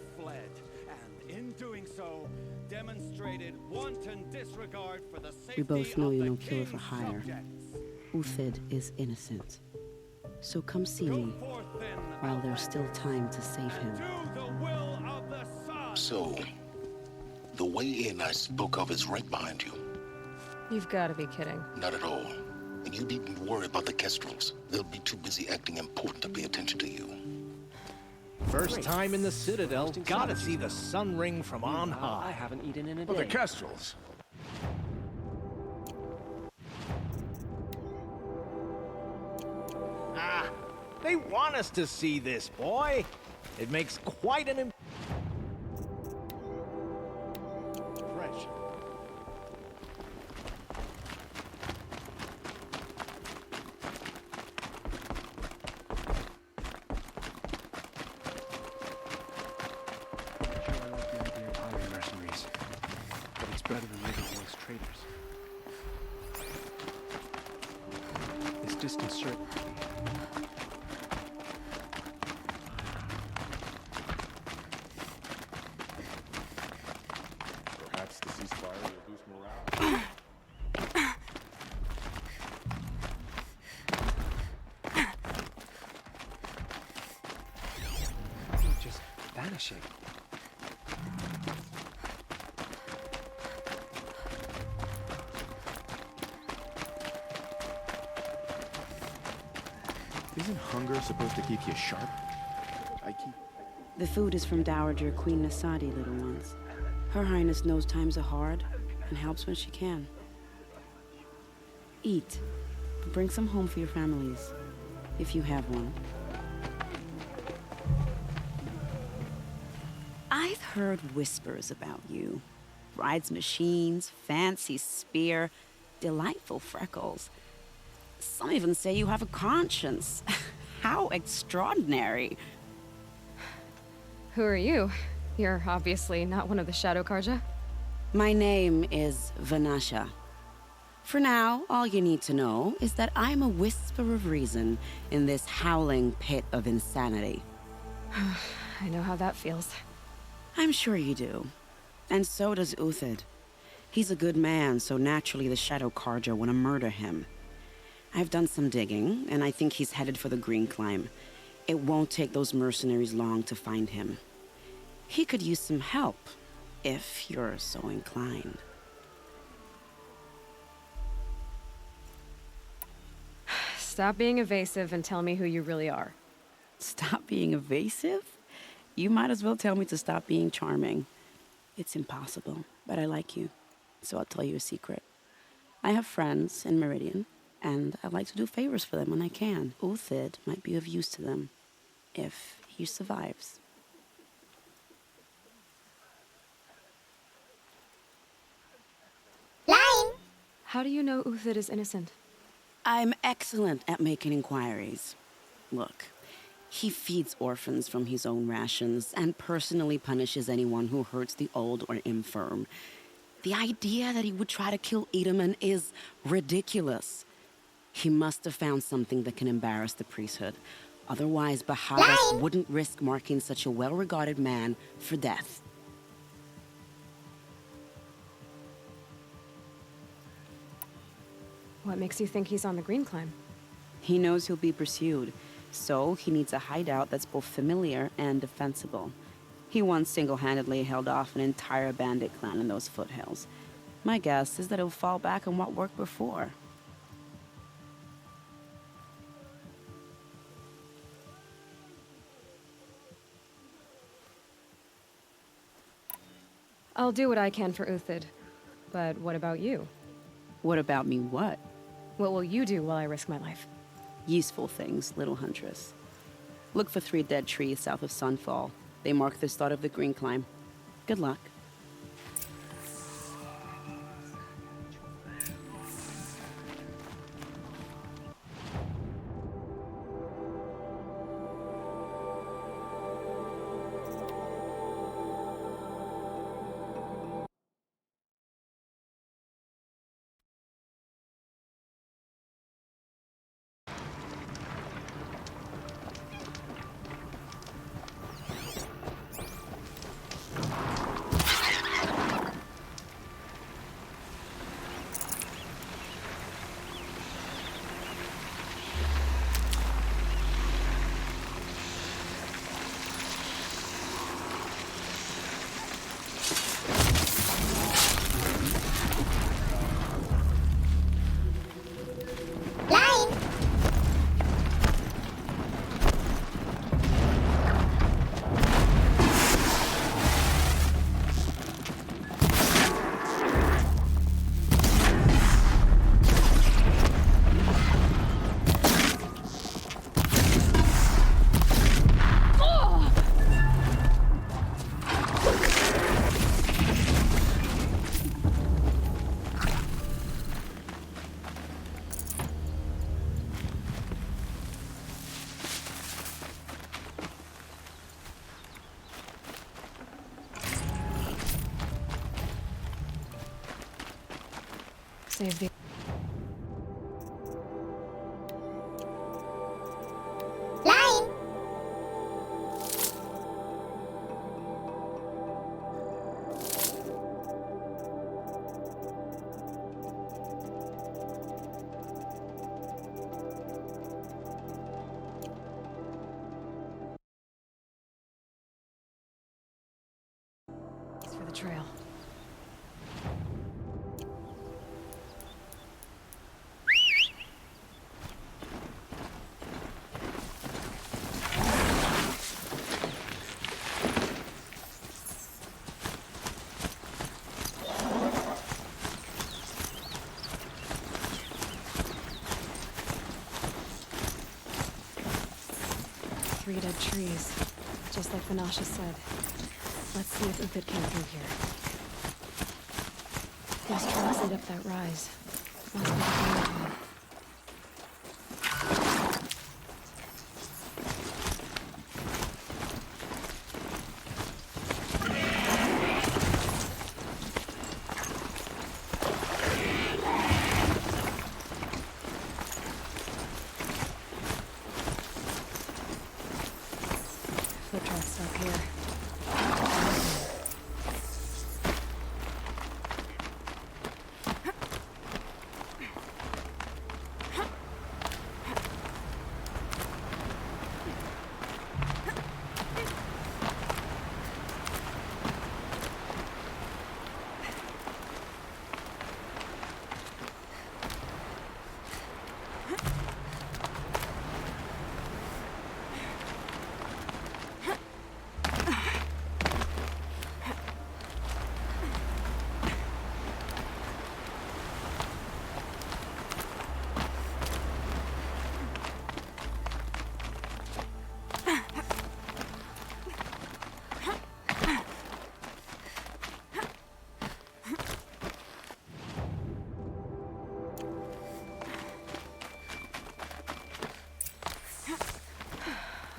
We both know you're no killer for hire. Uthid is innocent. So come see me while there's still time to save him. So, the way in I spoke of is right behind you. You've got to be kidding. Not at all. And you needn't worry about the Kestrels. They'll be too busy acting important to pay attention to you. First time in the Citadel, gotta see the sun ring from on high. I haven't eaten in a day. Well, the Kestrels. Ah, they want us to see this, boy. It makes quite an impression. Better than living amongst traitors. This disconcerts me. Perhaps the ceasefire will boost morale. You're just vanishing. Isn't hunger supposed to keep you sharp? The food is from Dowager Queen Nasadi, little ones. Her Highness knows times are hard and helps when she can. Eat. Bring some home for your families, if you have one. I've heard whispers about you. Rides machines, fancy spear, delightful freckles. Some even say you have a conscience. How extraordinary. Who are you? You're obviously not one of the Shadow Karja. My name is Vanasha. For now, all you need to know is that I'm a whisper of reason in this howling pit of insanity. I know how that feels. I'm sure you do. And so does Uthid. He's a good man, so naturally the Shadow Karja want to murder him. I've done some digging, and I think he's headed for the Green Climb. It won't take those mercenaries long to find him. He could use some help, if you're so inclined. Stop being evasive and tell me who you really are. Stop being evasive? You might as well tell me to stop being charming. It's impossible, but I like you, so I'll tell you a secret. I have friends in Meridian, and I like to do favors for them when I can. Uthid might be of use to them, if he survives. Lying! How do you know Uthid is innocent? I'm excellent at making inquiries. Look, he feeds orphans from his own rations and personally punishes anyone who hurts the old or infirm. The idea that he would try to kill Edelman is ridiculous. He must have found something that can embarrass the priesthood. Otherwise, Bahavas wouldn't risk marking such a well-regarded man for death. What makes you think he's on the Green Climb? He knows he'll be pursued, so he needs a hideout that's both familiar and defensible. He once single-handedly held off an entire bandit clan in those foothills. My guess is that he'll fall back on what worked before. I'll do what I can for Uthid. But what about you? What about me what? What will you do while I risk my life? Useful things, little huntress. Look for 3 dead trees south of Sunfall. They mark the start of the Green Climb. Good luck. Save the... Line! For the trail. Three dead trees, just like Vanasha said. Let's see if Uthid came through here. Those tracks lead up that rise. Must be the drainage one. Foot tracks stop here.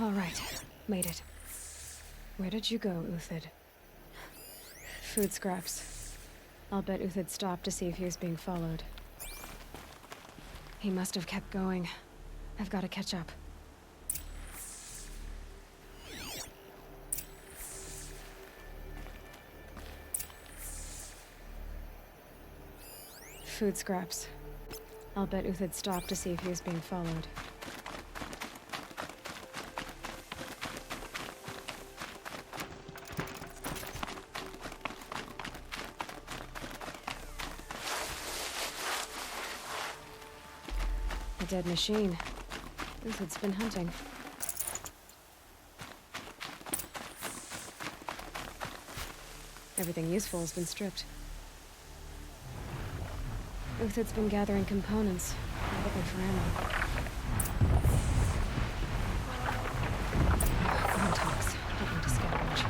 All right, made it. Where did you go, Uthid? Food scraps. I'll bet Uthid stopped to see if he was being followed. He must have kept going. I've got to catch up. Food scraps. I'll bet Uthid stopped to see if he was being followed. A dead machine. Uthid's been hunting. Everything useful has been stripped. Uthid's been gathering components, probably for ammo. Contacts. Don't need to scavenge.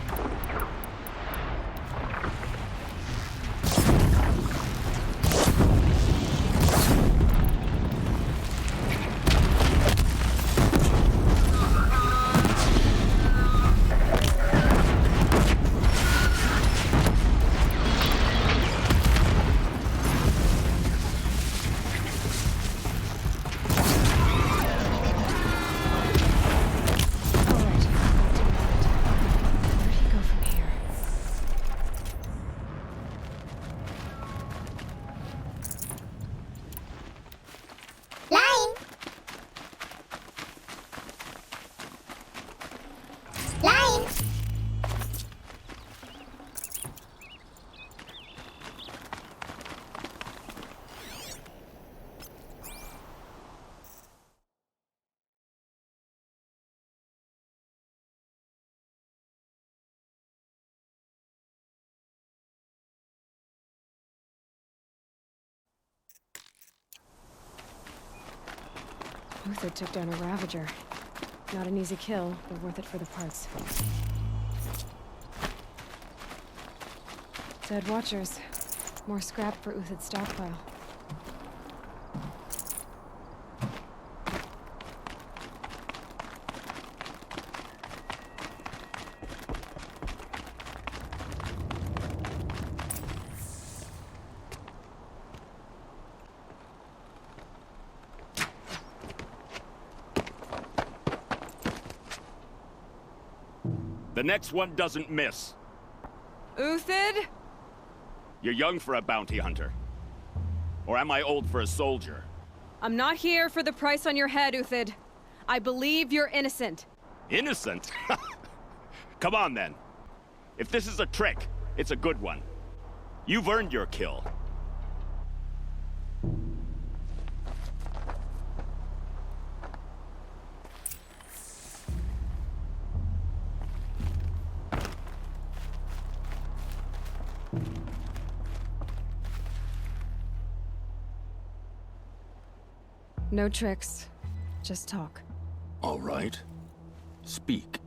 Uthid took down a Ravager. Not an easy kill, but worth it for the parts. Dead Watchers. More scrap for Uthid's stockpile. The next one doesn't miss. Uthid? You're young for a bounty hunter. Or am I old for a soldier? I'm not here for the price on your head, Uthid. I believe you're innocent. Innocent? Come on, then. If this is a trick, it's a good one. You've earned your kill. No tricks. Just talk. All right. Speak.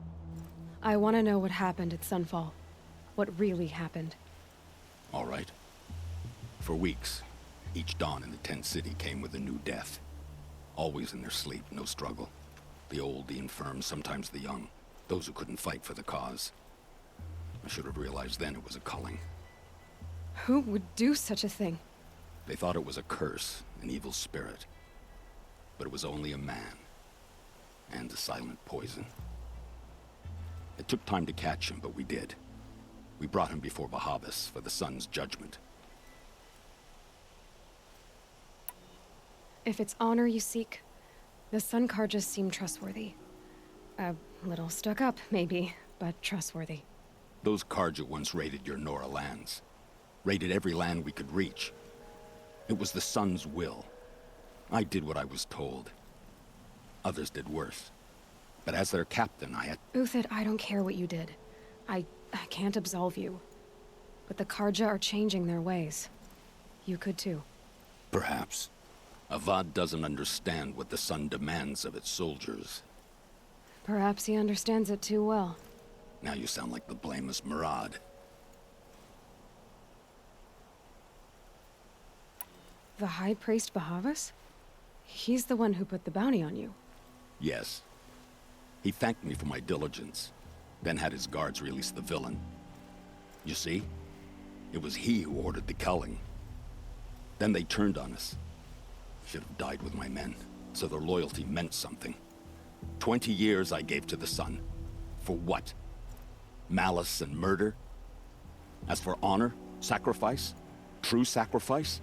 I want to know what happened at Sunfall. What really happened. All right. For weeks, each dawn in the tent city came with a new death. Always in their sleep, no struggle. The old, the infirm, sometimes the young. Those who couldn't fight for the cause. I should have realized then it was a culling. Who would do such a thing? They thought it was a curse, an evil spirit. But it was only a man. And a silent poison. It took time to catch him, but we did. We brought him before Bahavas for the sun's judgment. If it's honor you seek, the Sun Karjas seem trustworthy. A little stuck up, maybe, but trustworthy. Those Karja once raided your Nora lands. Raided every land we could reach. It was the sun's will. I did what I was told. Others did worse. But as their captain, I had... Uthid, I don't care what you did. I can't absolve you. But the Karja are changing their ways. You could too. Perhaps. Avad doesn't understand what the sun demands of its soldiers. Perhaps he understands it too well. Now you sound like the blameless Murad. The High Priest Bahavas? He's the one who put the bounty on you. Yes. He thanked me for my diligence, then had his guards release the villain. You see? It was he who ordered the culling. Then they turned on us. Should have died with my men, so their loyalty meant something. 20 years I gave to the sun. For what? Malice and murder? As for honor, sacrifice, true sacrifice,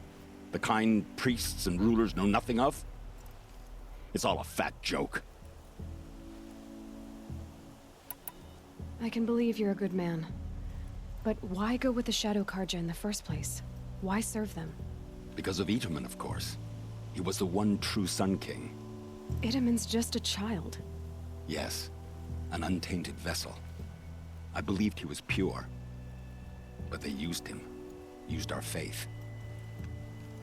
the kind priests and rulers know nothing of? It's all a fat joke. I can believe you're a good man. But why go with the Shadow Karja in the first place? Why serve them? Because of Itaman, of course. He was the one true Sun King. Itaman's just a child. Yes, an untainted vessel. I believed he was pure. But they used him. Used our faith.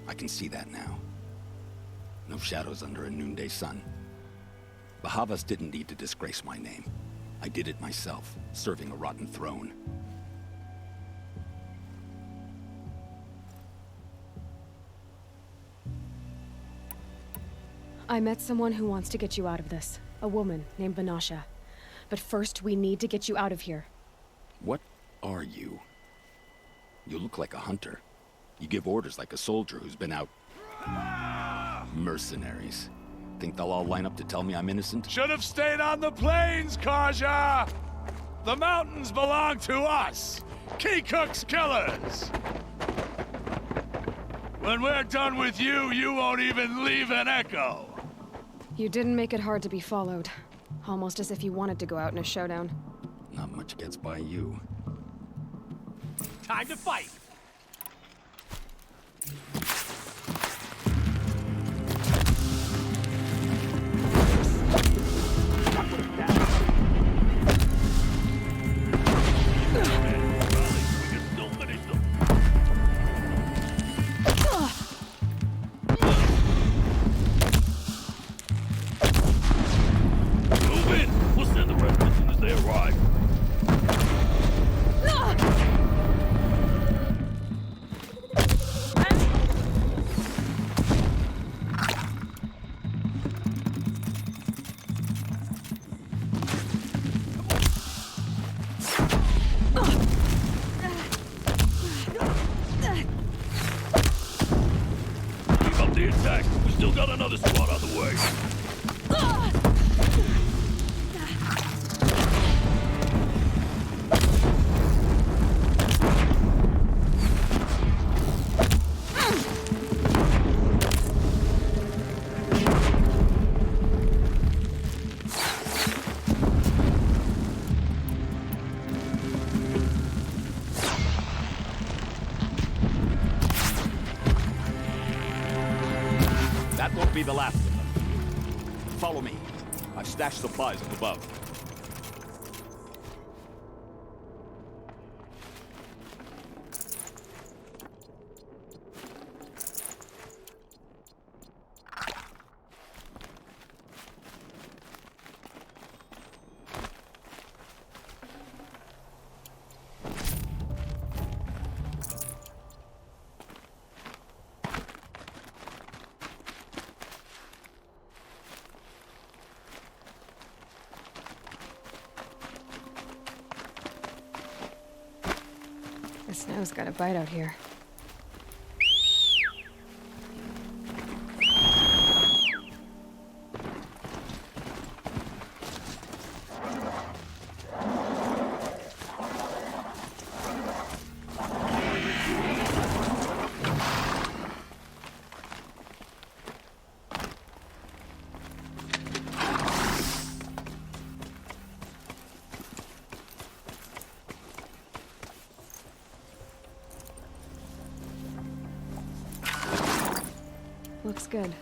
I can see that now. No shadows under a noonday sun. Bahavas didn't need to disgrace my name. I did it myself, serving a rotten throne. I met someone who wants to get you out of this. A woman named Vanasha. But first, we need to get you out of here. What are you? You look like a hunter. You give orders like a soldier who's been out... Mercenaries. Think they'll all line up to tell me I'm innocent? Should have stayed on the plains, Karja! The mountains belong to us! Keecook's killers! When we're done with you, you won't even leave an echo! You didn't make it hard to be followed. Almost as if you wanted to go out in a showdown. Not much gets by you. Time to fight! be the last of them. Follow me. I've stashed supplies up above. The snow's got a bite out here. Looks good.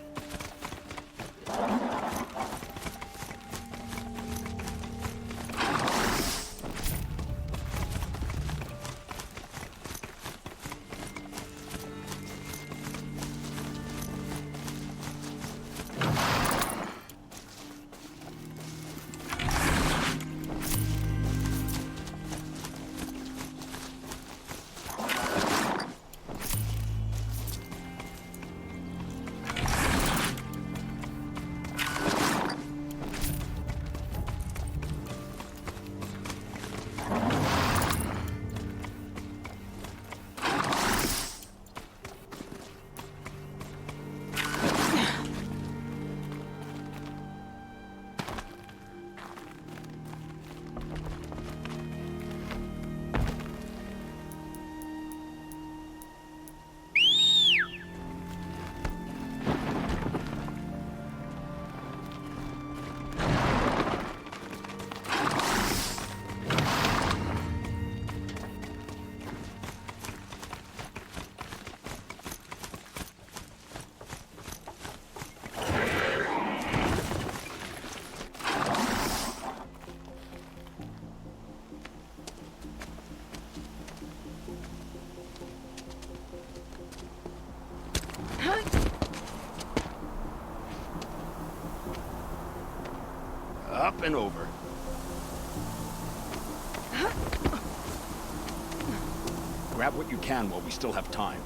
Up and over. Grab what you can while we still have time.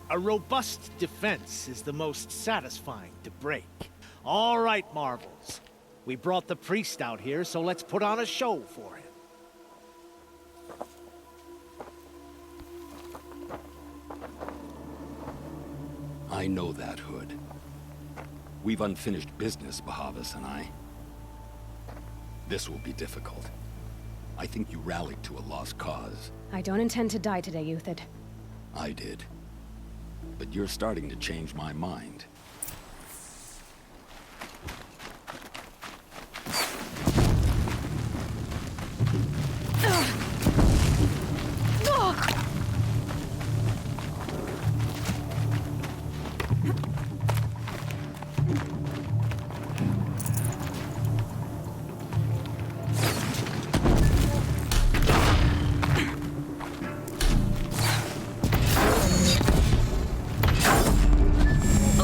A robust defense is the most satisfying to break. All right, Marvels. We brought the priest out here, so let's put on a show for him. I know that, Hood. We've unfinished business, Bahavas and I. This will be difficult. I think you rallied to a lost cause. I don't intend to die today, Euthid. I did. But you're starting to change my mind.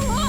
Oh!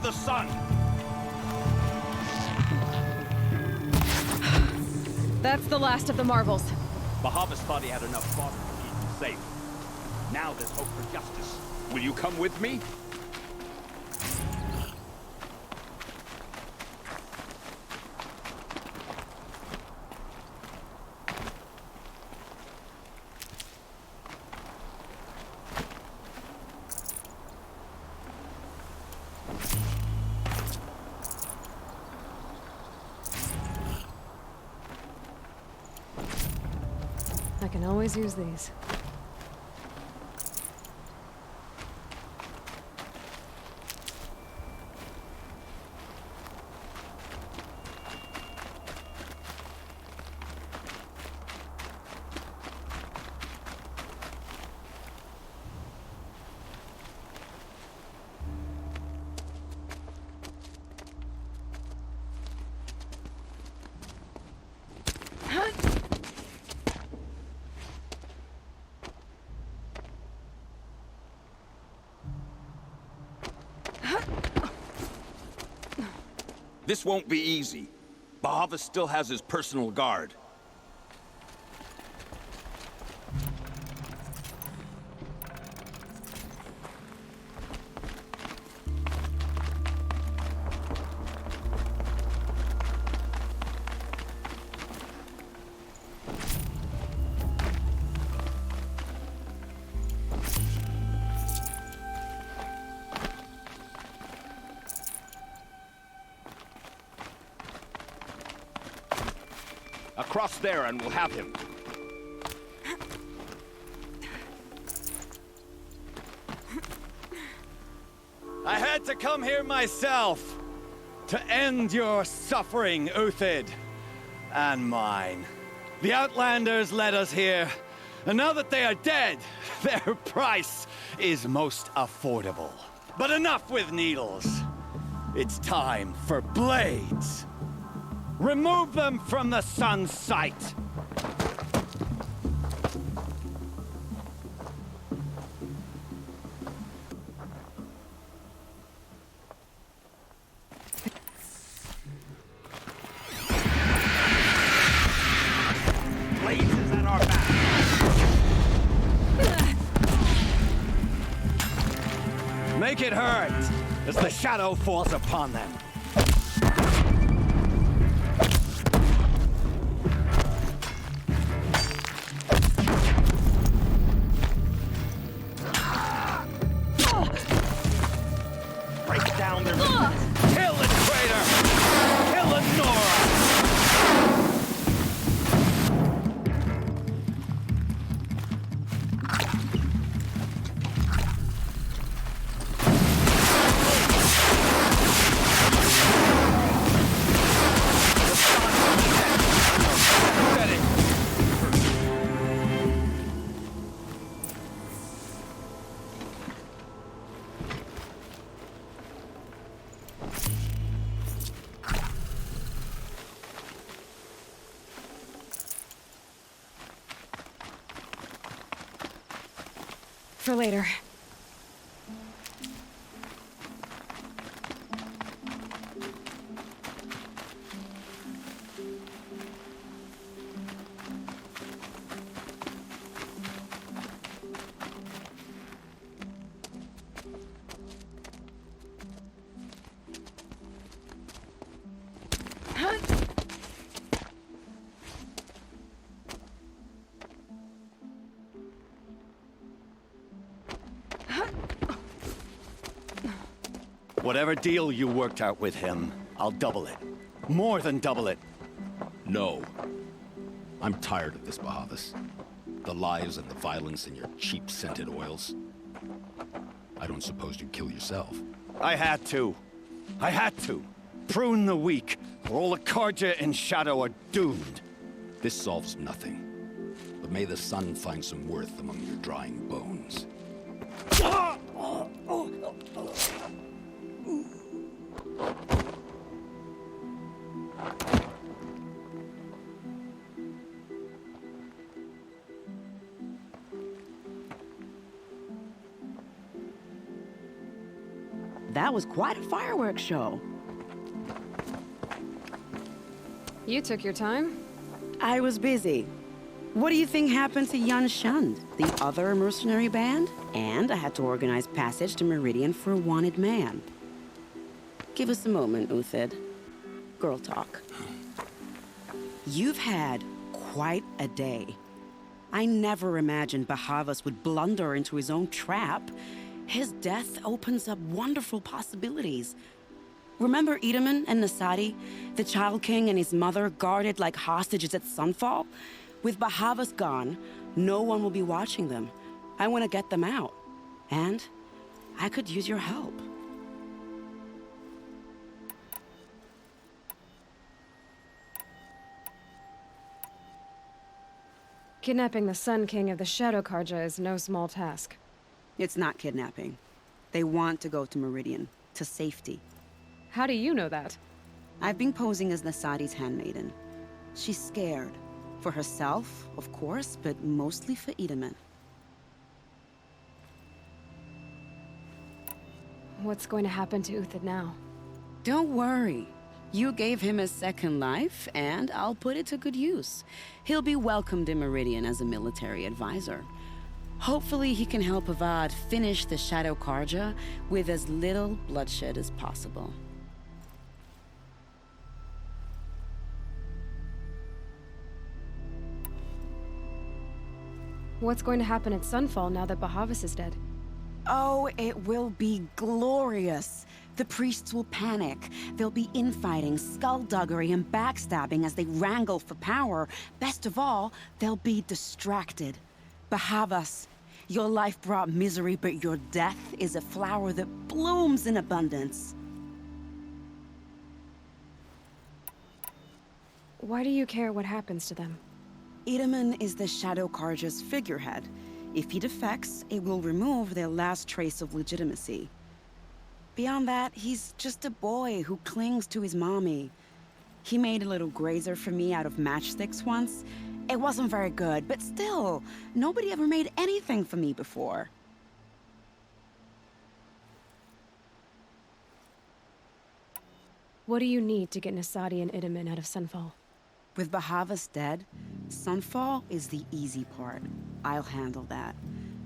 the sun! That's the last of the marvels. Bahavas thought he had enough fodder to keep him safe. Now there's hope for justice. Will you come with me? I can always use these. This won't be easy. Bahavas still has his personal guard. Across there and we'll have him. I had to come here myself to end your suffering, Uthid, and mine. The Outlanders led us here, and now that they are dead, their price is most affordable. But enough with needles. It's time for blades. Remove them from the sun's sight. Blazes at our back. Make it hurt as the shadow falls upon them. Break down their... Kill the traitor! Kill the Nora! For later. Whatever deal you worked out with him, I'll double it. More than double it. No. I'm tired of this, Bahavas. The lies and the violence and your cheap scented oils. I don't suppose you'd kill yourself. I had to. I had to. Prune the weak, or all the Karja in Shadow are doomed. This solves nothing. But may the sun find some worth among your drying bones. That was quite a fireworks show. You took your time. I was busy. What do you think happened to Yun Shund, the other mercenary band? And I had to organize passage to Meridian for a wanted man. Give us a moment, Uthid. Girl talk. You've had quite a day. I never imagined Bahavas would blunder into his own trap. His death opens up wonderful possibilities. Remember Edaman and Nasadi, the Child King and his mother guarded like hostages at Sunfall? With Bahavas gone, no one will be watching them. I want to get them out. And I could use your help. Kidnapping the Sun King of the Shadow Karja is no small task. It's not kidnapping. They want to go to Meridian, to safety. How do you know that? I've been posing as Nasadi's handmaiden. She's scared. For herself, of course, but mostly for Edaman. What's going to happen to Uthid now? Don't worry. You gave him a second life, and I'll put it to good use. He'll be welcomed in Meridian as a military advisor. Hopefully he can help Avad finish the Shadow Karja with as little bloodshed as possible. What's going to happen at Sunfall now that Bahavas is dead? Oh, it will be glorious. The priests will panic. There'll be infighting, skullduggery, and backstabbing as they wrangle for power. Best of all, they'll be distracted. Bahavas, your life brought misery, but your death is a flower that blooms in abundance. Why do you care what happens to them? Edaman is the Shadow Karja's figurehead. If he defects, it will remove their last trace of legitimacy. Beyond that, he's just a boy who clings to his mommy. He made a little grazer for me out of matchsticks once. It wasn't very good, but still, nobody ever made anything for me before. What do you need to get Nasadi and Edaman out of Sunfall? With Bahavas dead, Sunfall is the easy part. I'll handle that.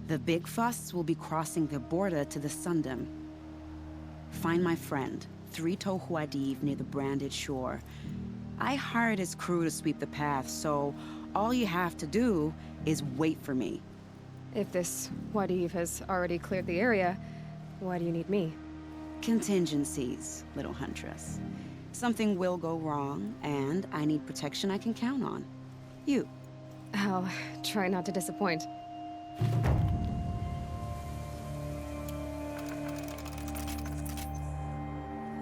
The big fuss will be crossing the border to the Sundom. Find my friend, 3 Tohuadiv near the branded shore. I hired his crew to sweep the path, so all you have to do is wait for me. If this Wadiv has already cleared the area, why do you need me? Contingencies, little huntress. Something will go wrong, and I need protection I can count on. You. I'll try not to disappoint.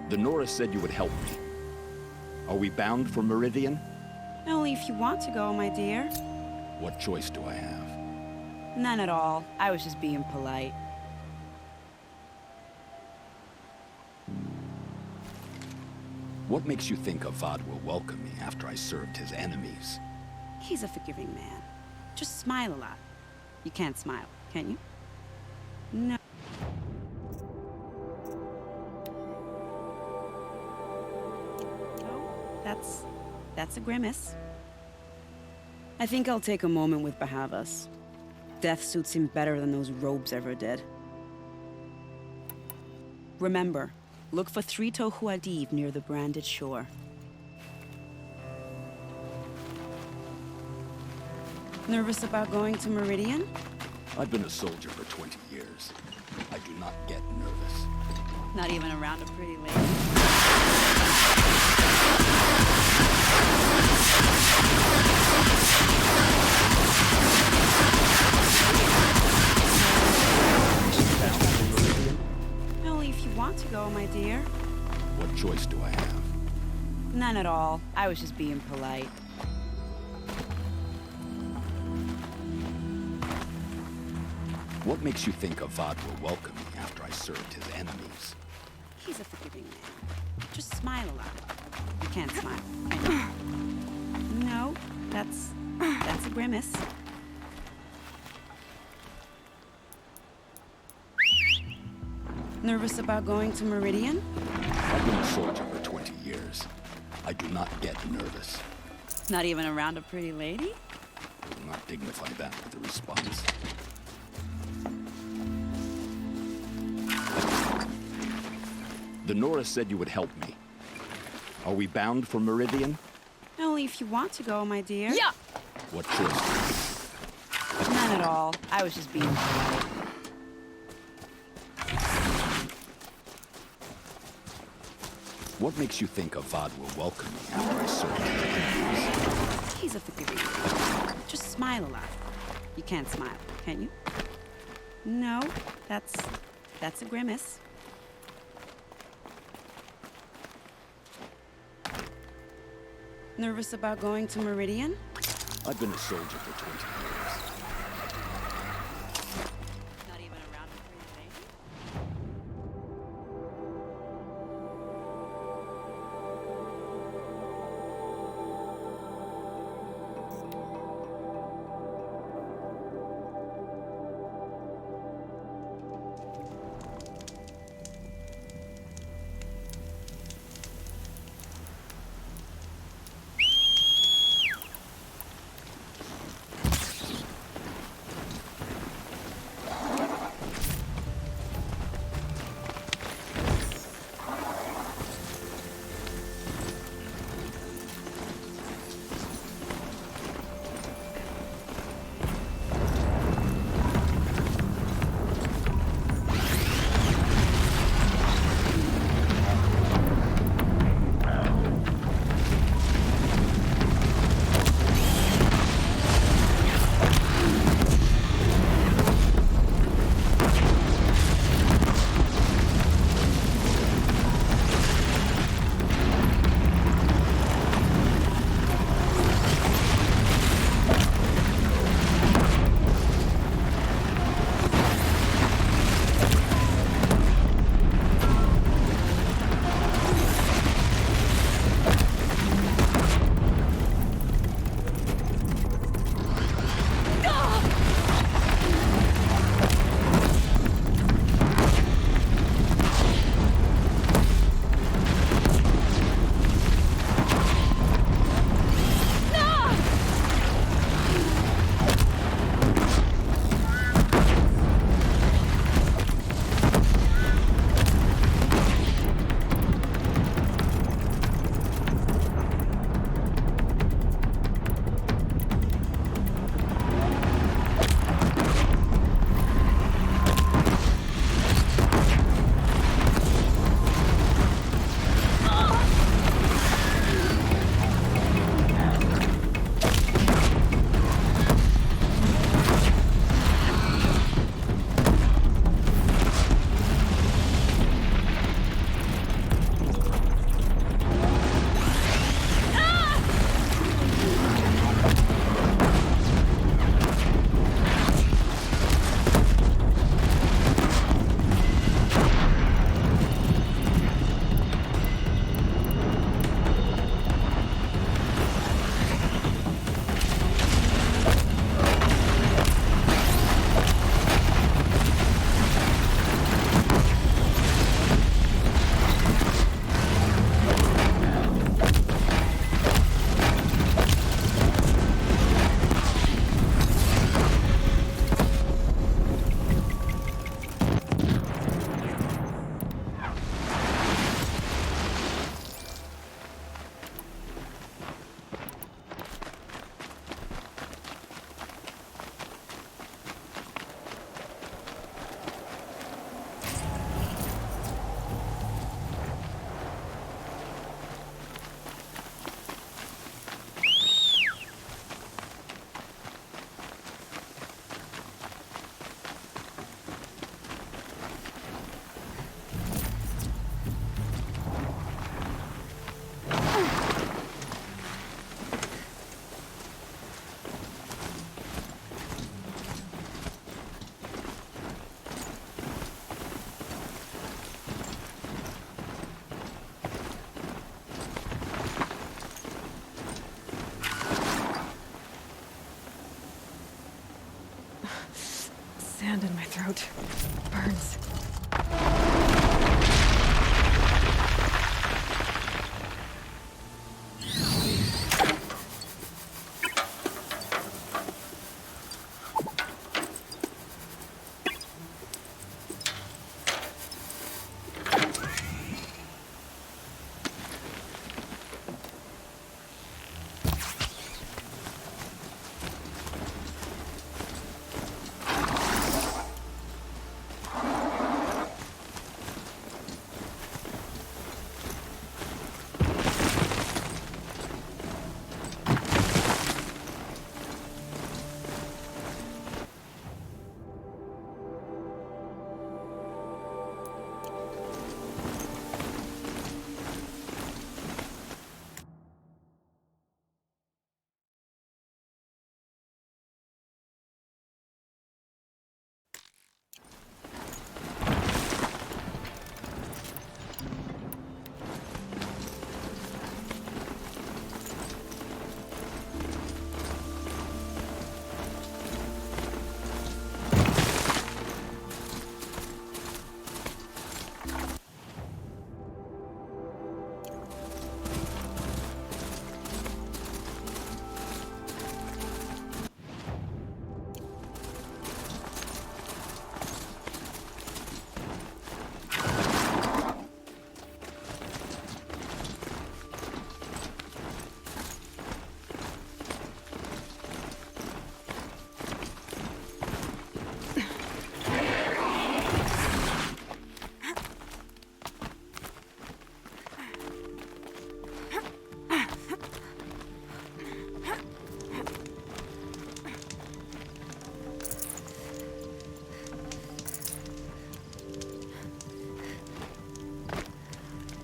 The Nora said you would help me. Are we bound for Meridian? Only if you want to go, my dear. What choice do I have? None at all. I was just being polite. What makes you think Avad will welcome me after I served his enemies? He's a forgiving man. Just smile a lot. You can't smile, can you? No. That's a grimace. I think I'll take a moment with Bahavas. Death suits him better than those robes ever did. Remember, look for 3 Tohuadiv near the branded shore. Nervous about going to Meridian? I've been a soldier for 20 years. I do not get nervous. Not even around a pretty lady. Only if you want to go, my dear. What choice do I have? None at all. I was just being polite. What makes you think Avad will welcome me after I served his enemies? He's a forgiving man. Just smile a lot. You can't smile, can you? No, that's a grimace. Nervous about going to Meridian? I've been a soldier for 20 years. I do not get nervous. Not even around a pretty lady? I will not dignify that with a response. The Nora said you would help me. Are we bound for Meridian? Only if you want to go, my dear. Yeah! What choice? None at all. I was just being polite. What makes you think Avad will welcome me after I serve him? He's a figure. Just smile a lot. You can't smile, can you? No, that's a grimace. Nervous about going to Meridian? I've been a soldier for 20 years. Not even around a pretty lady?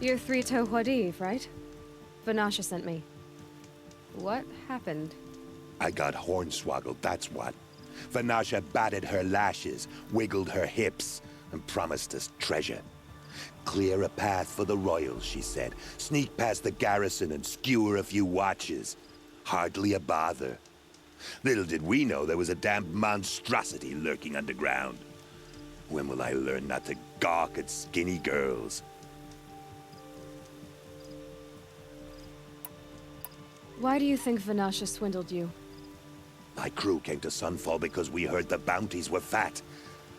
You're Three-Toe Huadiv, right? Vanasha sent me. What happened? I got hornswoggled, that's what. Vanasha batted her lashes, wiggled her hips, and promised us treasure. Clear a path for the royals, she said. Sneak past the garrison and skewer a few watches. Hardly a bother. Little did we know there was a damned monstrosity lurking underground. When will I learn not to gawk at skinny girls? Why do you think Vanasha swindled you? My crew came to Sunfall because we heard the bounties were fat.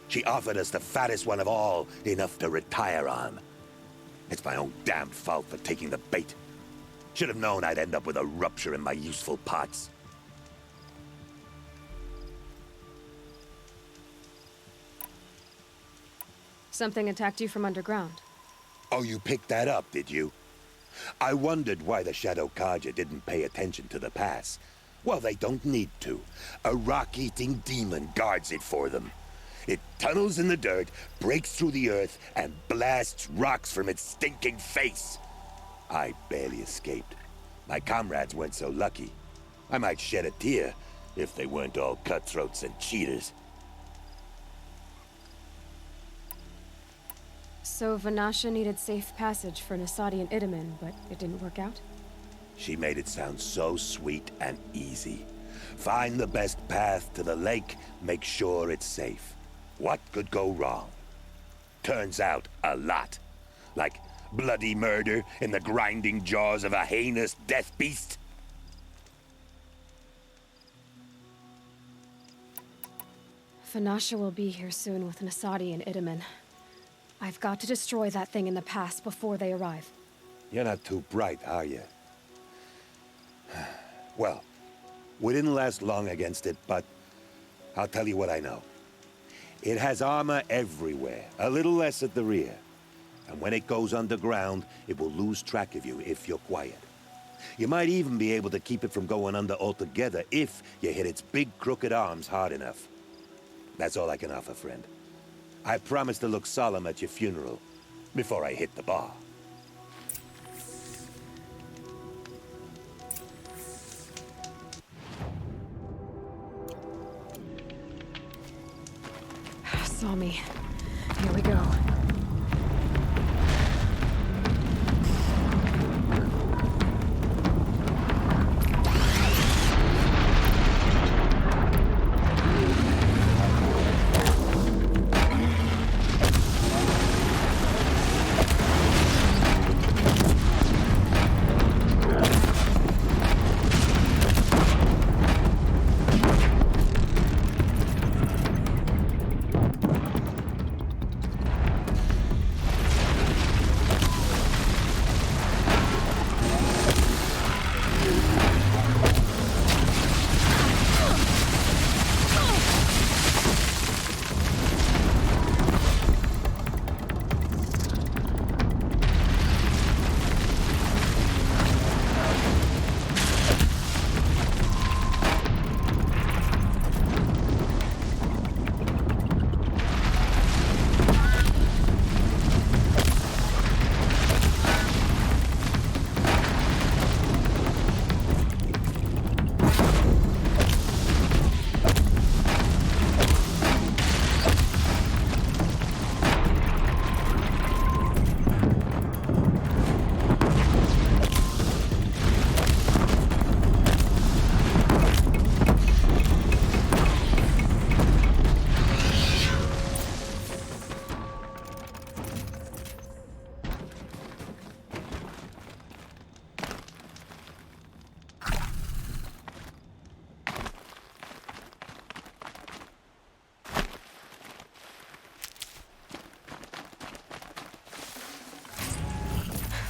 She offered us the fattest one of all, enough to retire on. It's my own damned fault for taking the bait. Should have known I'd end up with a rupture in my useful parts. Something attacked you from underground. Oh, you picked that up, did you? I wondered why the Shadow Kaja didn't pay attention to the pass. Well, they don't need to. A rock-eating demon guards it for them. It tunnels in the dirt, breaks through the earth, and blasts rocks from its stinking face. I barely escaped. My comrades weren't so lucky. I might shed a tear if they weren't all cutthroats and cheaters. So Vanasha needed safe passage for Nasadi and Itamen, but it didn't work out? She made it sound so sweet and easy. Find the best path to the lake, make sure it's safe. What could go wrong? Turns out, a lot. Like bloody murder in the grinding jaws of a heinous death beast. Vanasha will be here soon with Nasadi and Itamen. I've got to destroy that thing in the pass before they arrive. You're not too bright, are you? Well, we didn't last long against it, but I'll tell you what I know. It has armor everywhere, a little less at the rear. And when it goes underground, it will lose track of you if you're quiet. You might even be able to keep it from going under altogether if you hit its big crooked arms hard enough. That's all I can offer, friend. I promise to look solemn at your funeral before I hit the bar. Saw me. Here we go.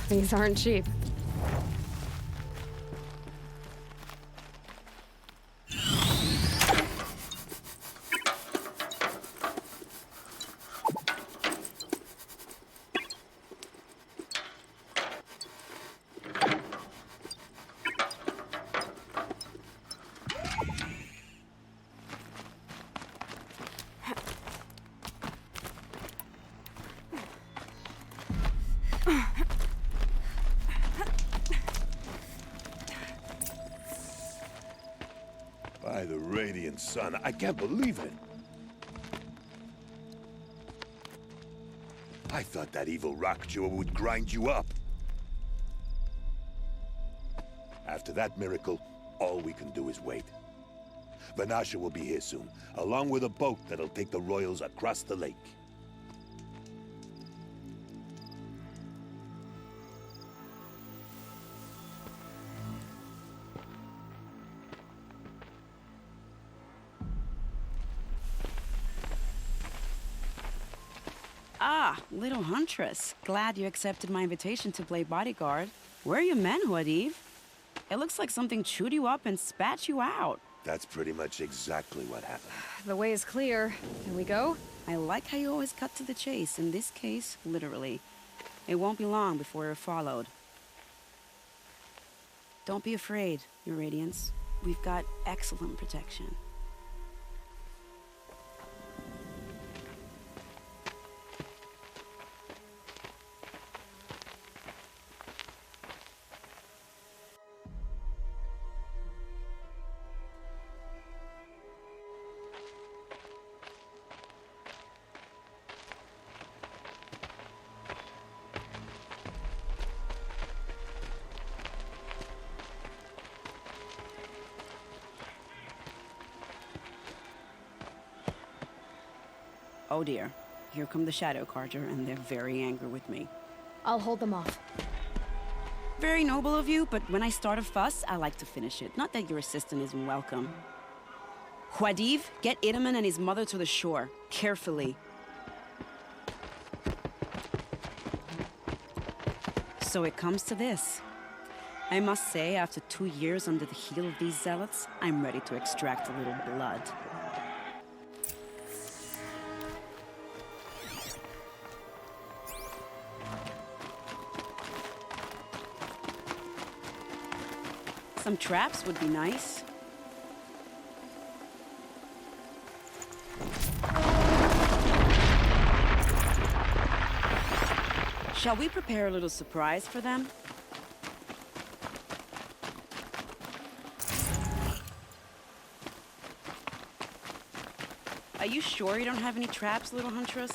These aren't cheap. By the radiant sun, I can't believe it. I thought that evil rock jewel would grind you up. After that miracle, all we can do is wait. Vanasha will be here soon, along with a boat that'll take the royals across the lake. Ah, little huntress. Glad you accepted my invitation to play bodyguard. Where are your men, Huadiv? It looks like something chewed you up and spat you out. That's pretty much exactly what happened. The way is clear. Can we go? I like how you always cut to the chase. In this case, literally. It won't be long before you're followed. Don't be afraid, Your Radiance. We've got excellent protection. Oh dear, here come the Shadow Carter, and they're very angry with me. I'll hold them off. Very noble of you, but when I start a fuss, I like to finish it. Not that your assistant isn't welcome. Huadiv, get Itaman and his mother to the shore. Carefully. So it comes to this. I must say, after 2 years under the heel of these zealots, I'm ready to extract a little blood. Some traps would be nice. Shall we prepare a little surprise for them? Are you sure you don't have any traps, little huntress?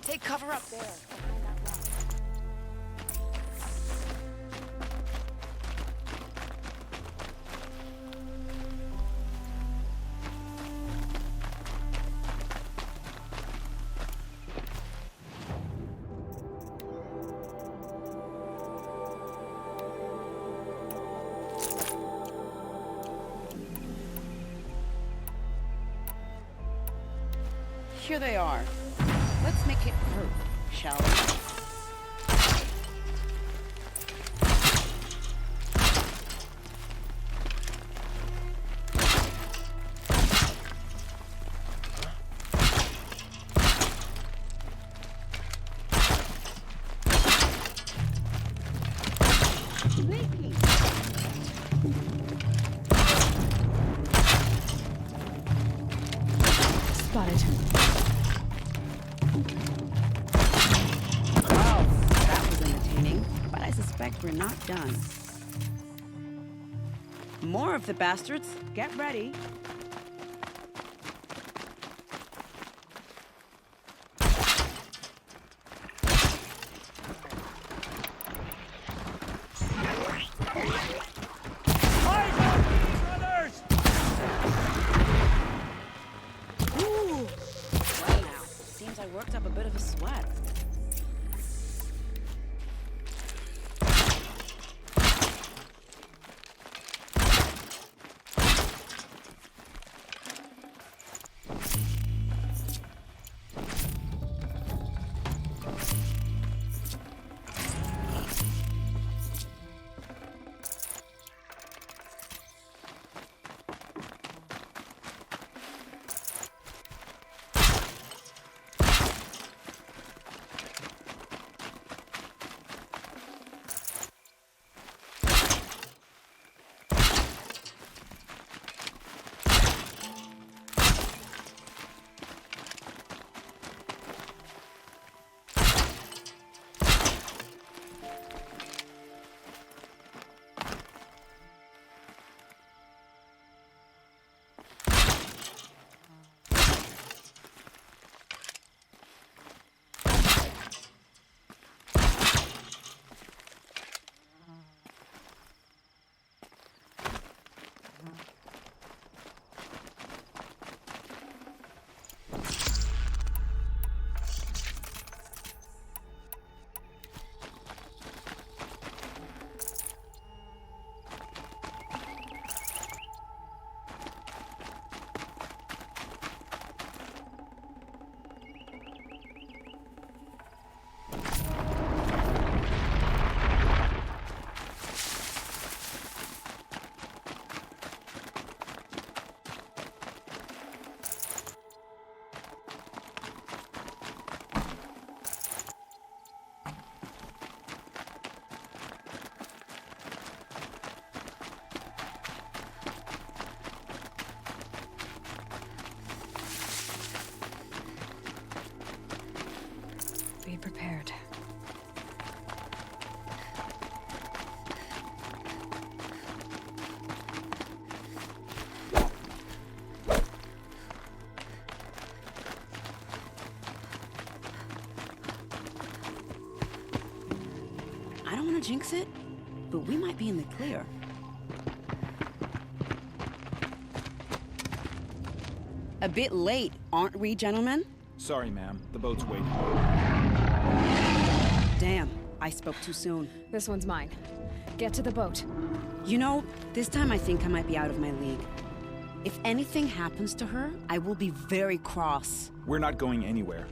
Take cover up there. Here they are. Let's make it hurt, shall we? Spotted. Wow, that was entertaining, but I suspect we're not done. More of the bastards. Get ready. Ooh. Well now, seems I worked up a bit of a sweat. prepared. I don't want to jinx it, but we might be in the clear. A bit late, aren't we, gentlemen? Sorry, ma'am. The boat's waiting. Damn, I spoke too soon. This one's mine. Get to the boat. You know, this time I think I might be out of my league. If anything happens to her, I will be very cross. We're not going anywhere.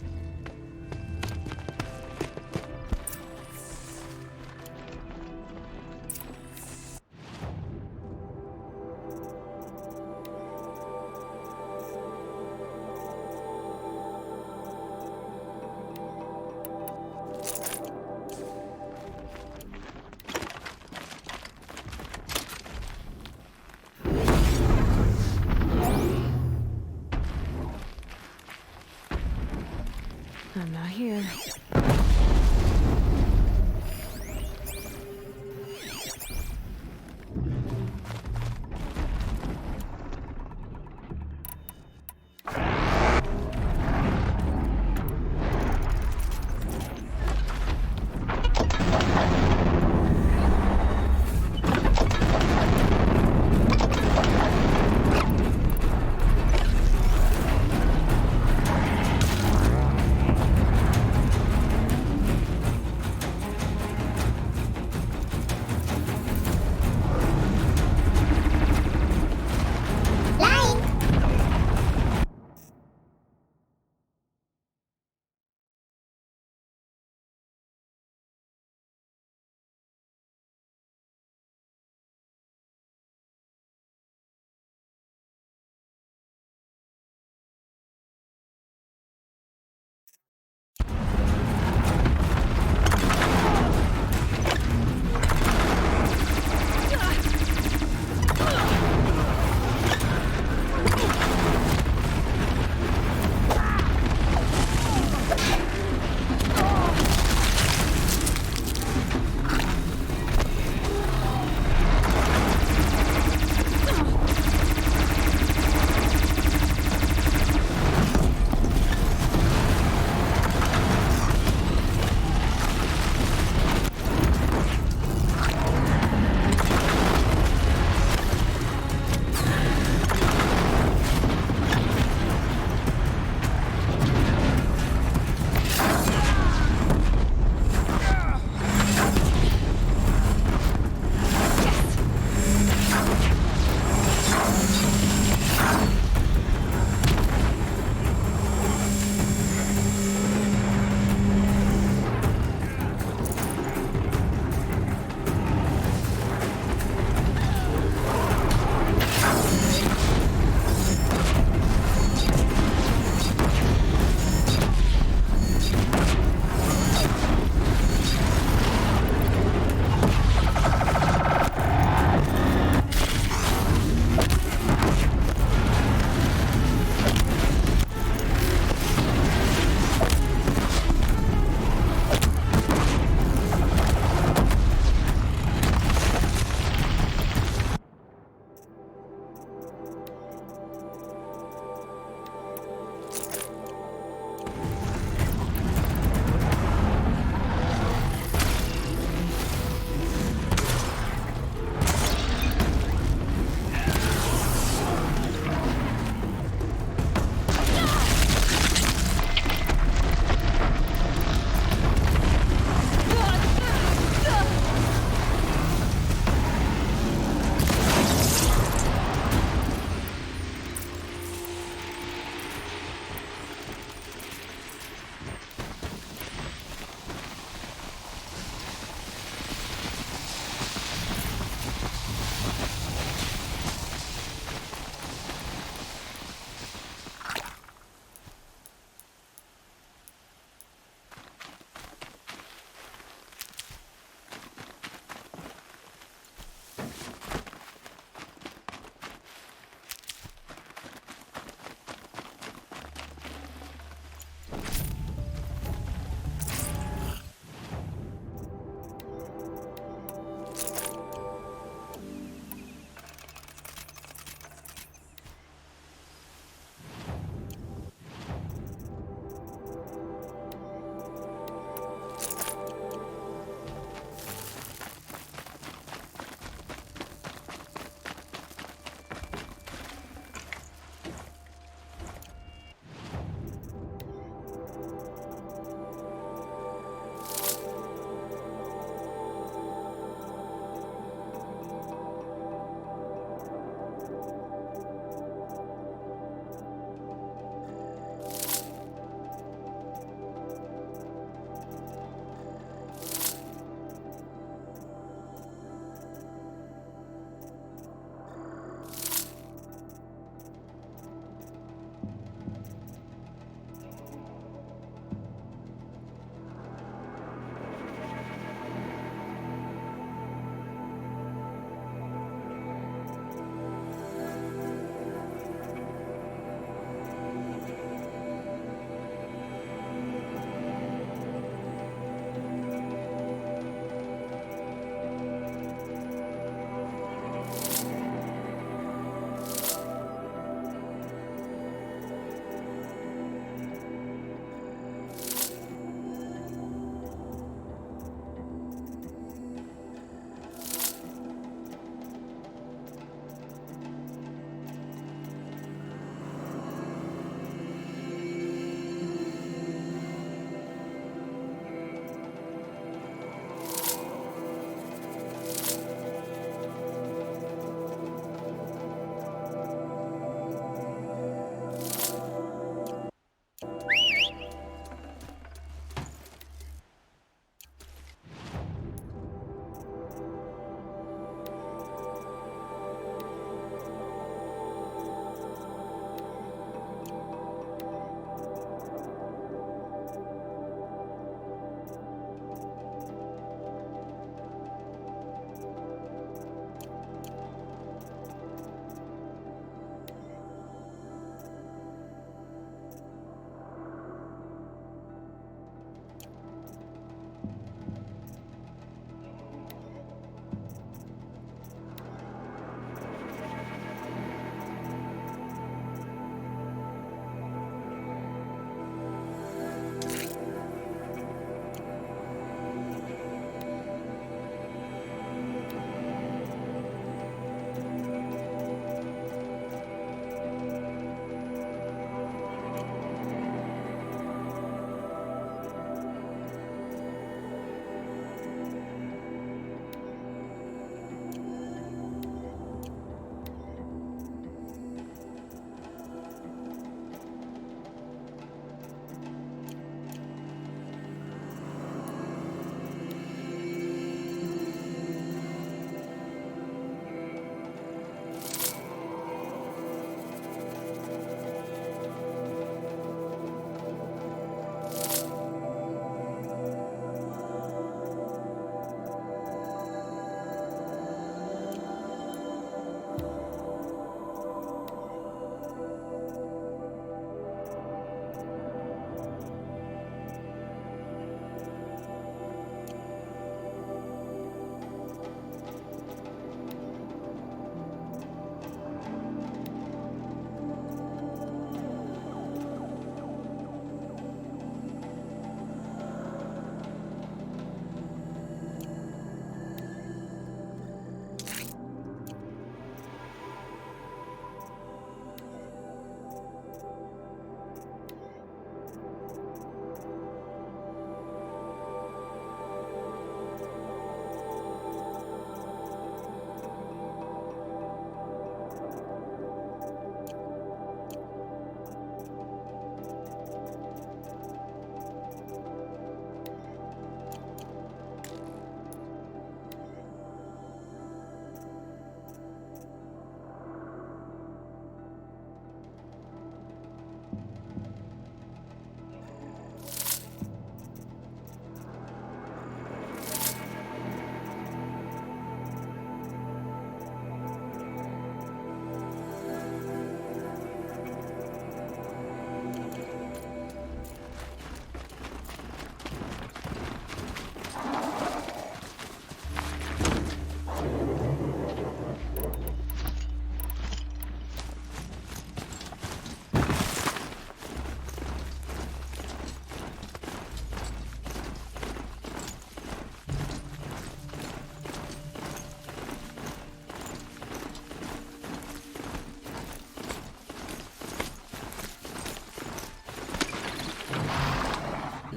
I'm not here.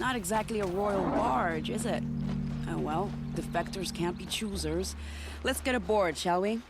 Not exactly a royal barge, is it? Oh well, defectors can't be choosers. Let's get aboard, shall we?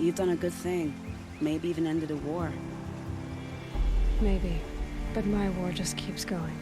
You've done a good thing. Maybe even ended a war. Maybe. But my war just keeps going.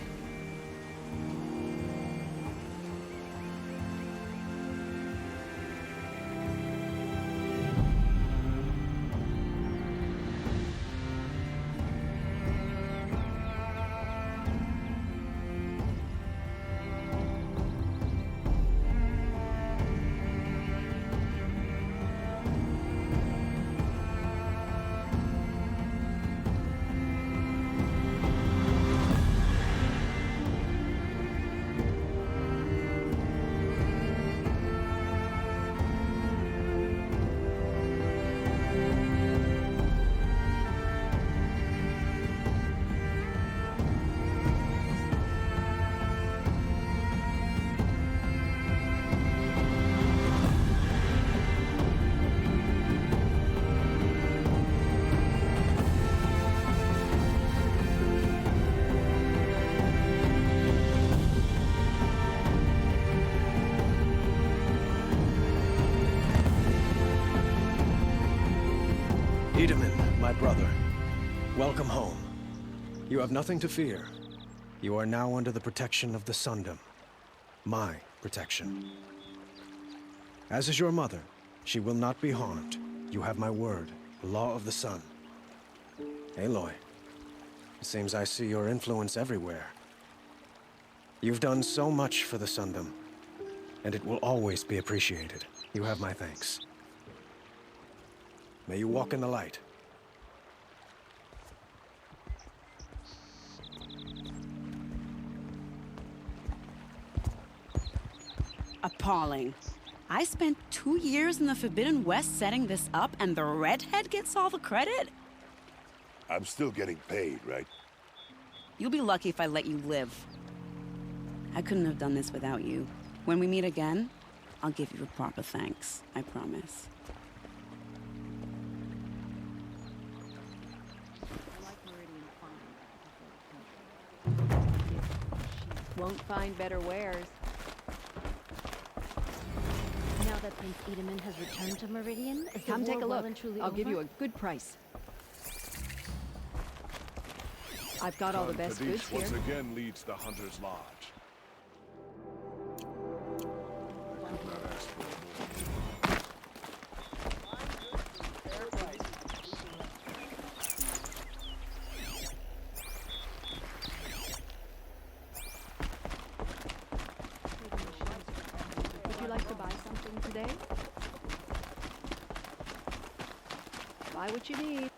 Wiedemann, my brother, welcome home. You have nothing to fear. You are now under the protection of the Sundom. My protection. As is your mother, she will not be harmed. You have my word, the law of the sun. Aloy, it seems I see your influence everywhere. You've done so much for the Sundom, and it will always be appreciated. You have my thanks. May you walk in the light. Appalling. I spent 2 years in the Forbidden West setting this up, and the redhead gets all the credit? I'm still getting paid, right? You'll be lucky if I let you live. I couldn't have done this without you. When we meet again, I'll give you a proper thanks. I promise. Won't find better wares. Now that Prince Wiedemann has returned to Meridian, is the Come war take a well look. and truly I'll over? give you a good price. I've got all the best Khan goods Kadish here. once again leads the Hunter's Lodge. I could not ask for more. Would you like to buy something today? Buy what you need.